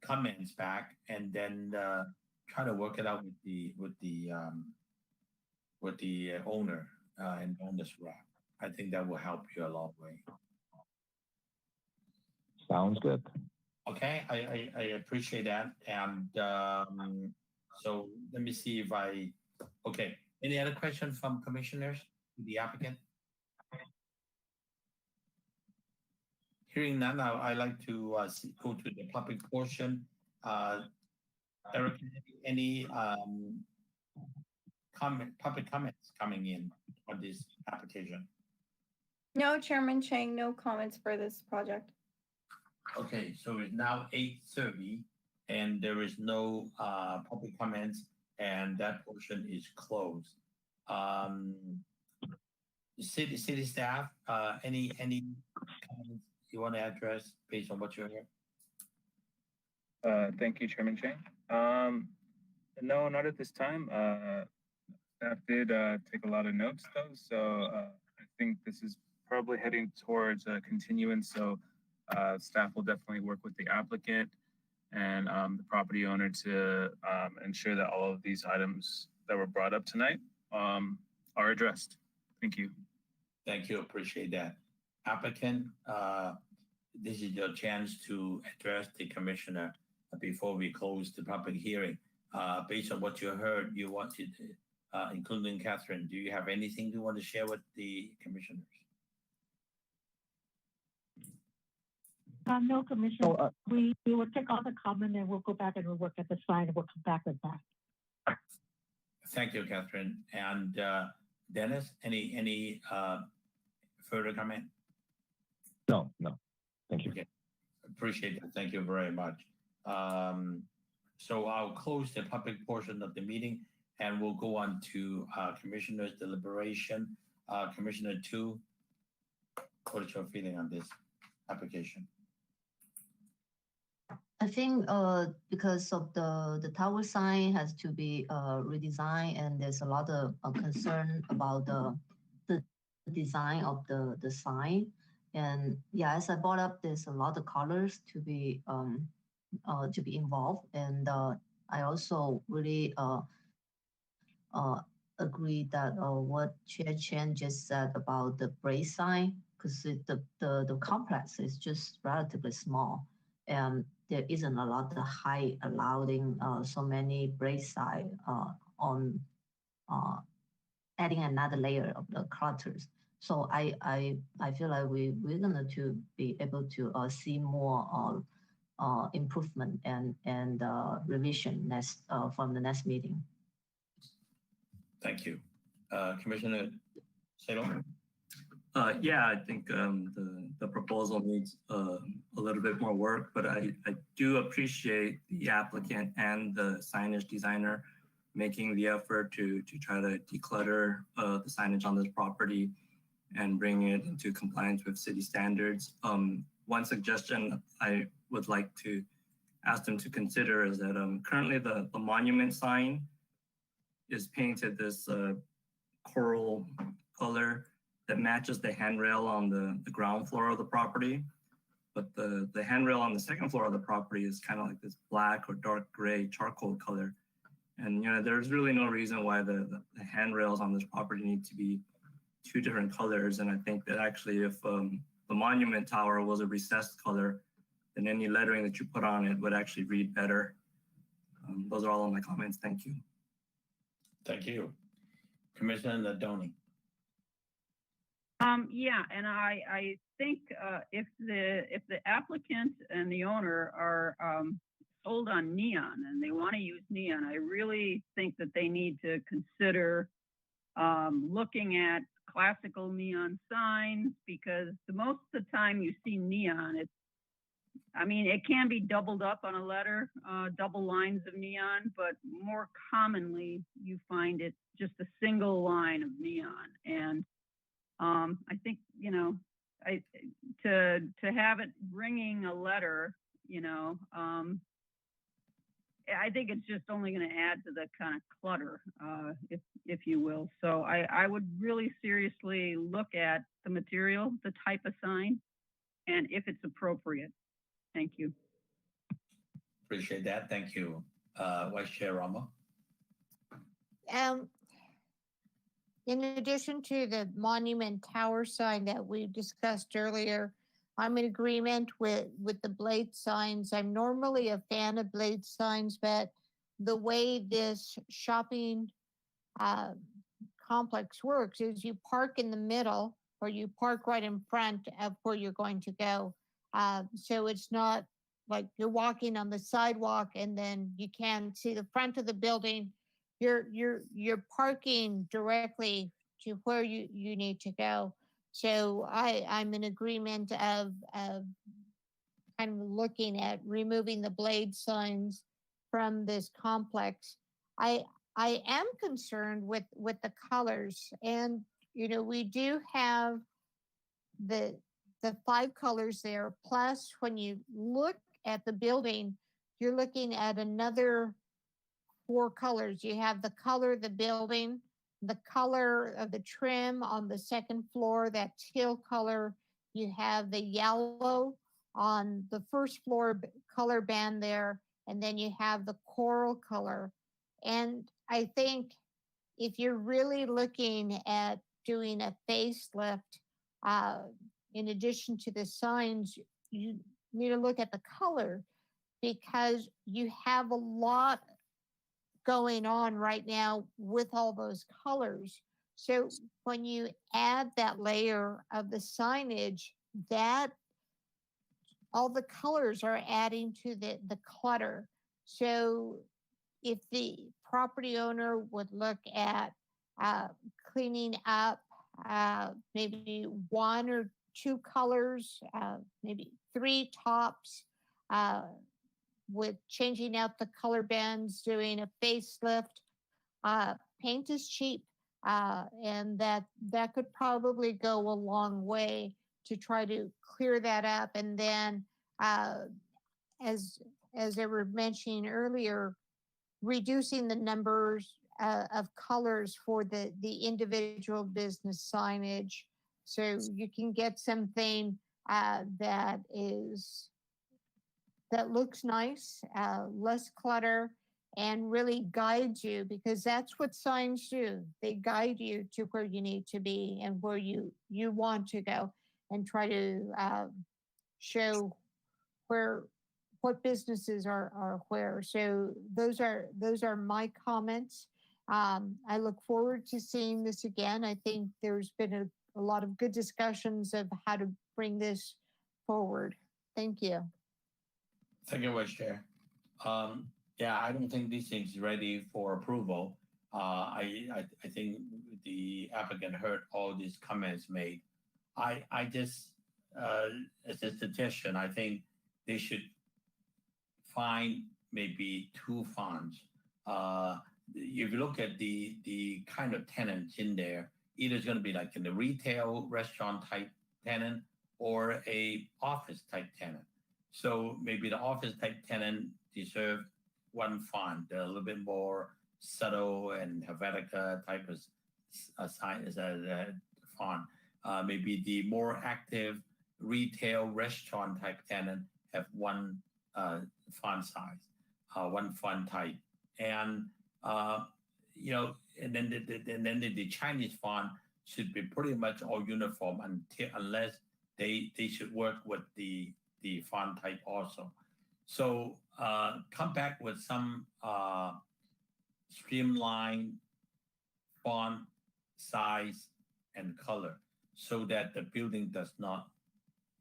comments back, and then try to work it out with the owner and owner's rep. I think that will help you a long way. Sounds good. Okay, I appreciate that. And so let me see if okay. Any other questions from commissioners to the applicant? Hearing none, I'd like to go to the public portion. Eric, any public comments coming in on this application? No, Chairman Chang, no comments for this project. Okay, so it's now 8:30, and there is no public comments, and that portion is closed. City staff, any comments you want to address based on what you heard? Thank you, Chairman Chang. No, not at this time. Staff did take a lot of notes, though, so I think this is probably heading towards a continuance. So Staff will definitely work with the applicant and the property owner to ensure that all of these items that were brought up tonight are addressed. Thank you. Thank you. Appreciate that. Applicant, this is your chance to address the commissioner before we close the public hearing. Based on what you heard, you wanted, including Catherine, do you have anything you want to share with the commissioners? No, Commissioner. We will take all the comment and we'll go back and we'll work at the sign and we'll come back with that. Thank you, Catherine. And Dennis, any further comment? No. Thank you. Okay. Appreciate it. Thank you very much. So I'll close the public portion of the meeting and we'll go on to Commissioner's deliberation. Commissioner 2, what is your feeling on this application? I think because of the tower sign has to be redesigned, and there's a lot of concern about the design of the sign. And yeah, as I brought up, there's a lot of colors to be involved, and I also really agree that what Chair Chen just said about the brace sign, because the complex is just relatively small, and there isn't a lot of height allowing so many brace sign on adding another layer of the clutters. So I feel like we're going to be able to see more improvement and revision from the next meeting. Thank you. Commissioner Salem? Yeah, I think the proposal needs a little bit more work, but I do appreciate the applicant and the signage designer making the effort to try to declutter the signage on this property and bring it into compliance with city standards. One suggestion I would like to ask them to consider is that currently the monument sign is painted this coral color that matches the handrail on the ground floor of the property. But the handrail on the second floor of the property is kind of like this black or dark gray charcoal color. And there's really no reason why the handrails on this property need to be two different colors. And I think that actually if the monument tower was a recessed color, then any lettering that you put on it would actually read better. Those are all of my comments. Thank you. Thank you. Commissioner Nadoni. Yeah, and I think if the applicant and the owner are sold on neon and they want to use neon, I really think that they need to consider looking at classical neon signs, because most of the time you see neon, it can be doubled up on a letter, double lines of neon, but more commonly you find it just a single line of neon. And I think, to have it ringing a letter, I think it's just only going to add to the kind of clutter, if you will. So I would really seriously look at the material, the type of sign, and if it's appropriate. Thank you. Appreciate that. Thank you. Vice Chair Rama. In addition to the monument tower sign that we discussed earlier, I'm in agreement with the blade signs. I'm normally a fan of blade signs, but the way this shopping complex works is you park in the middle or you park right in front of where you're going to go. So it's not like you're walking on the sidewalk and then you can't see the front of the building. You're parking directly to where you need to go. So I'm in agreement of kind of looking at removing the blade signs from this complex. I am concerned with the colors, and we do have the 5 colors there. Plus, when you look at the building, you're looking at another 4 colors. You have the color of the building, the color of the trim on the second floor, that teal color. You have the yellow on the first floor color band there, and then you have the coral color. And I think if you're really looking at doing a facelift, in addition to the signs, you need to look at the color, because you have a lot going on right now with all those colors. So when you add that layer of the signage, that all the colors are adding to the clutter. So if the property owner would look at cleaning up maybe one or two colors, maybe three tops, with changing out the color bands, doing a facelift. Paint is cheap, and that could probably go a long way to try to clear that up. And then, as they were mentioning earlier, reducing the numbers of colors for the individual business signage, so you can get something that looks nice, less clutter, and really guides you, because that's what signs do. They guide you to where you need to be and where you want to go, and try to show what businesses are where. So those are my comments. I look forward to seeing this again. I think there's been a lot of good discussions of how to bring this forward. Thank you. Thank you, Vice Chair. Yeah, I don't think this thing's ready for approval. I think the applicant heard all these comments made. I just, as a suggestion, I think they should find maybe two fonts. If you look at the kind of tenants in there, either it's going to be like in the retail restaurant type tenant or a office type tenant. So maybe the office type tenant deserve one font, a little bit more subtle and Helvetica type of sign as a font. Maybe the more active retail restaurant type tenant have one font size, one font type, and and then the Chinese font should be pretty much all uniform unless they should work with the font type also. So come back with some streamlined font size and color, so that the building does not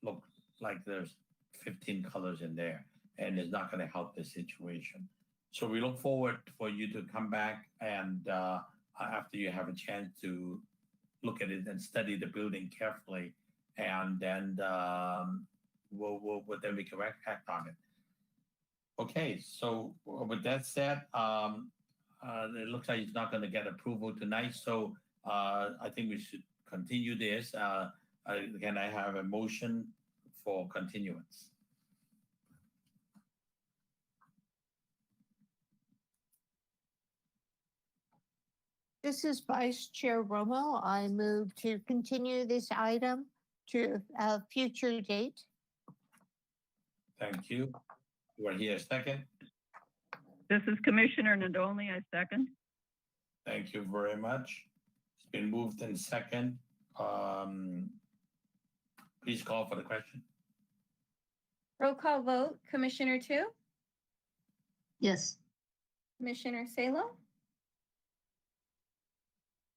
look like there's 15 colors in there, and it's not going to help the situation. So we look forward for you to come back, and after you have a chance to look at it and study the building carefully, and then we'll then we can act on it. Okay, so with that said, it looks like it's not going to get approval tonight, so I think we should continue this. Can I have a motion for continuance? This is Vice Chair Romo. I move to continue this item to a future date. Thank you. Do I hear a second? This is Commissioner Nadolny. I second. Thank you very much. It's been moved in second. Please call for the question. Roll call vote. Commissioner Tu? Yes. Commissioner Salo?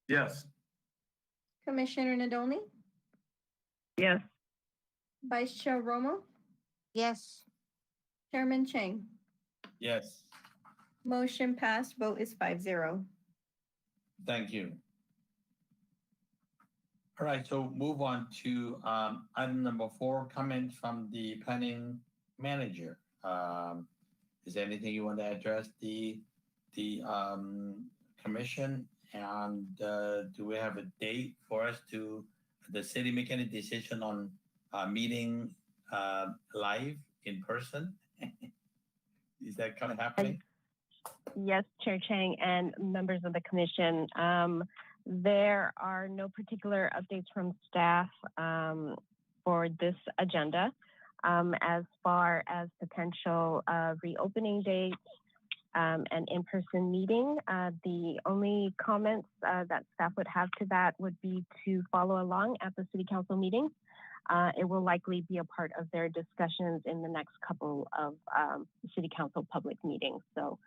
Yes. Commissioner Nadolny? Yes. Vice Chair Romo? Yes. Chairman Chang? Yes. Motion passed. Vote is 5-0. Thank you. All right, so move on to item number 4, comments from the planning manager. Is there anything you want to address the commission? And do we have a date for us to the city make any decision on meeting live in person? Is that kind of happening? Yes, Chair Chang and members of the commission. There are no particular updates from staff for this agenda. As far as potential reopening dates and in-person meeting, the only comments that staff would have to that would be to follow along at the City Council meetings. It will likely be a part of their discussions in the next couple of City Council public meetings. So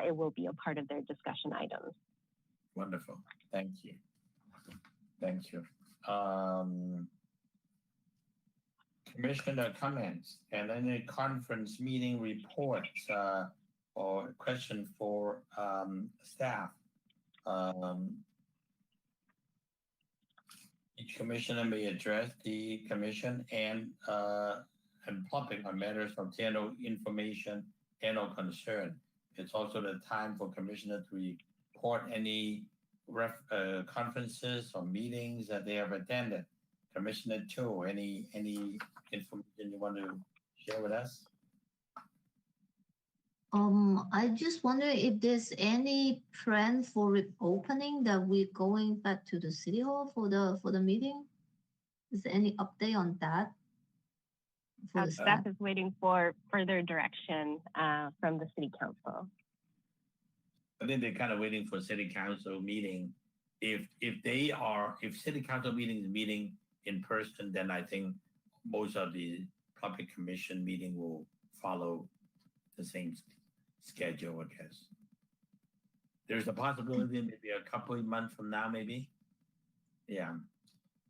it will be a part of their discussion items. Wonderful. Thank you. Thank you. Commissioner comments and any conference meeting reports or question for staff. Each commissioner may address the commission and public on matters of general information and or concern. It's also the time for commissioner to report any conferences or meetings that they have attended. Commissioner Cho, any information you want to share with us? I just wonder if there's any plan for reopening that we're going back to the city hall for the meeting. Is there any update on that? Staff is waiting for further direction from the City Council. I think they're kind of waiting for City Council meeting. If City Council meeting is meeting in person, then I think most of the public commission meeting will follow the same schedule, I guess. There's a possibility maybe a couple of months from now, maybe. Yeah.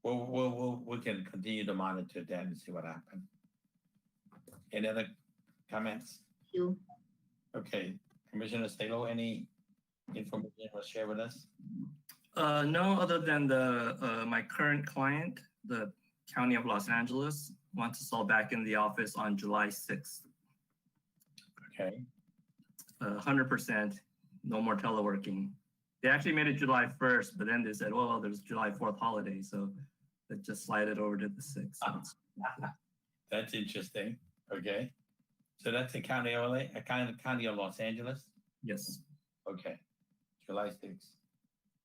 We can continue to monitor that and see what happens. Any other comments? You. Okay. Commissioner Stalo, any information you want to share with us? No, other than my current client, the County of Los Angeles, wants us all back in the office on July 6th. Okay. 100%, no more teleworking. They actually made it July 1st, but then they said, well, there's July 4th holiday, so they just slide it over to the 6th. That's interesting. Okay. So that's the County of LA, County of Los Angeles? Yes. Okay. July 6th.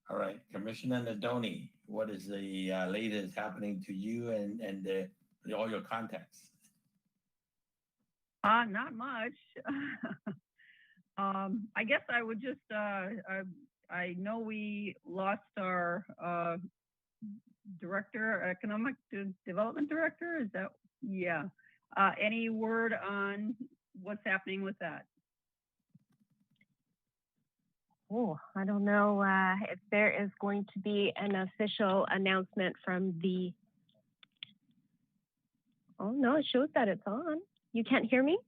All right. Commissioner Nadoni, what is the latest happening to you and all your contacts? Not much. I guess I would just, I know we lost our economic development director. Is that, yeah. Any word on what's happening with that? Oh, I don't know if there is going to be an official announcement from the. Oh no, it shows that it's on. You can't hear me?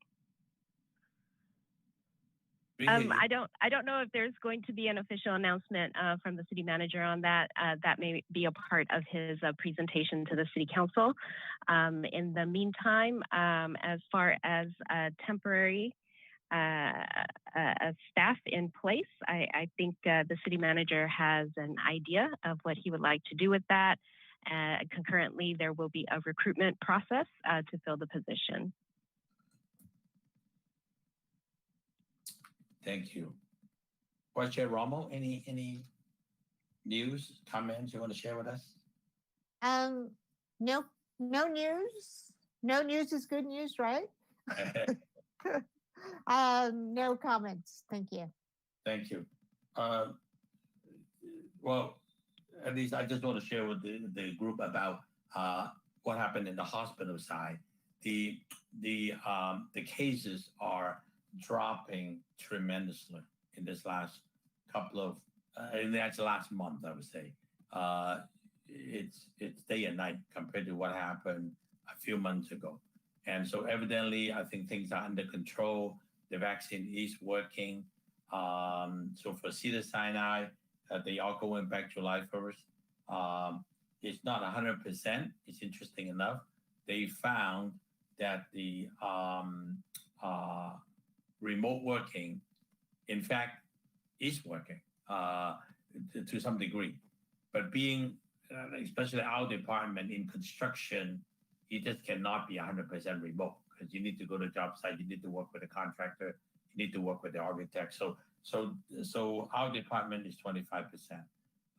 I don't know if there's going to be an official announcement from the city manager on that. That may be a part of his presentation to the city council. In the meantime, as far as temporary staff in place, I think the city manager has an idea of what he would like to do with that. Concurrently, there will be a recruitment process to fill the position. Thank you. Chair Romo, any news, comments you want to share with us? No news. No news is good news, right? No comments. Thank you. Thank you. Well, at least I just want to share with the group about what happened in the hospital side. The cases are dropping tremendously in this last couple of last month, I would say. It's day and night compared to what happened a few months ago. And so evidently, I think things are under control. The vaccine is working. So for Cedars-Sinai, they are going back July 1st. It's not 100%. It's interesting enough. They found that the remote working, in fact, is working to some degree. But being, especially our department in construction, you just cannot be 100% remote because you need to go to the job site, you need to work with the contractor, you need to work with the architect. So our department is 25%.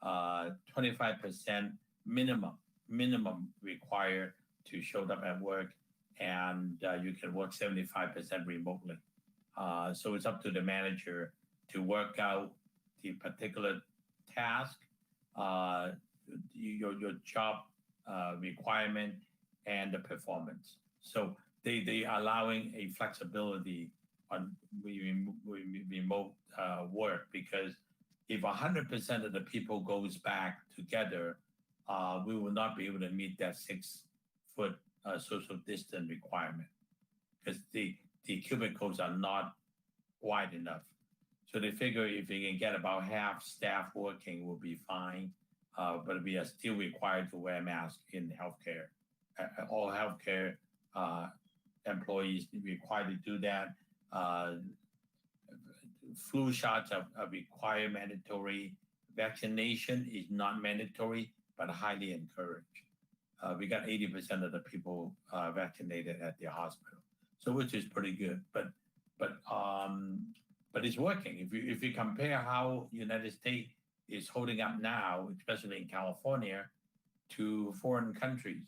25% minimum required to show up at work and you can work 75% remotely. So it's up to the manager to work out the particular task, your job requirement, and the performance. So they are allowing a flexibility on remote work, because if 100% of the people goes back together, we will not be able to meet that 6-foot social distance requirement, because the cubicles are not wide enough. So they figure if they can get about half staff working, will be fine. But we are still required to wear masks in healthcare. All healthcare employees required to do that. Flu shots are required, mandatory. Vaccination is not mandatory, but highly encouraged. We got 80% of the people vaccinated at the hospital, so which is pretty good. But it's working. If you compare how United States is holding up now, especially in California, to foreign countries,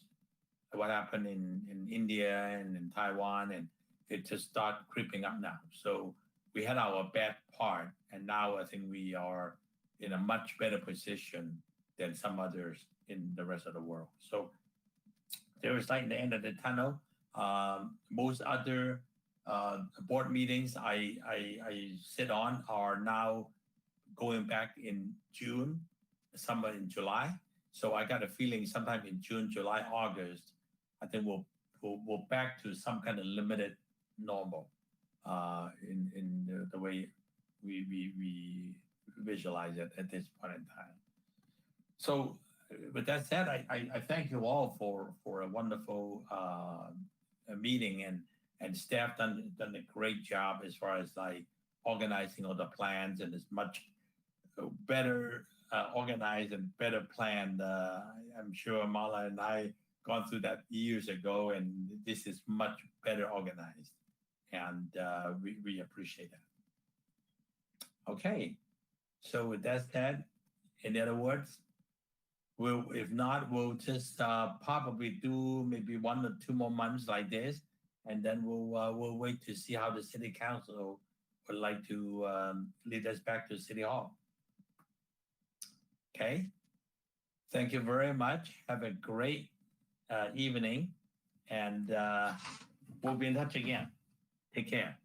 what happened in India and in Taiwan, and it just start creeping up now. So we had our bad part, and now I think we are in a much better position than some others in the rest of the world. So there is like the end of the tunnel. Most other board meetings I sit on are now going back in June, some in July. So I got a feeling sometime in June, July, August, I think we'll back to some kind of limited normal in the way we visualize it at this point in time. So with that said, I thank you all for a wonderful meeting, and staff done a great job as far as like organizing all the plans, and it's much better organized and better planned. I'm sure Mala and I gone through that years ago, and this is much better organized, and we appreciate that. Okay, so with that said, in other words, if not, we'll just probably do maybe 1 or 2 more months like this, and then we'll wait to see how the city council would like to lead us back to City Hall. Okay, thank you very much. Have a great evening, and we'll be in touch again. Take care.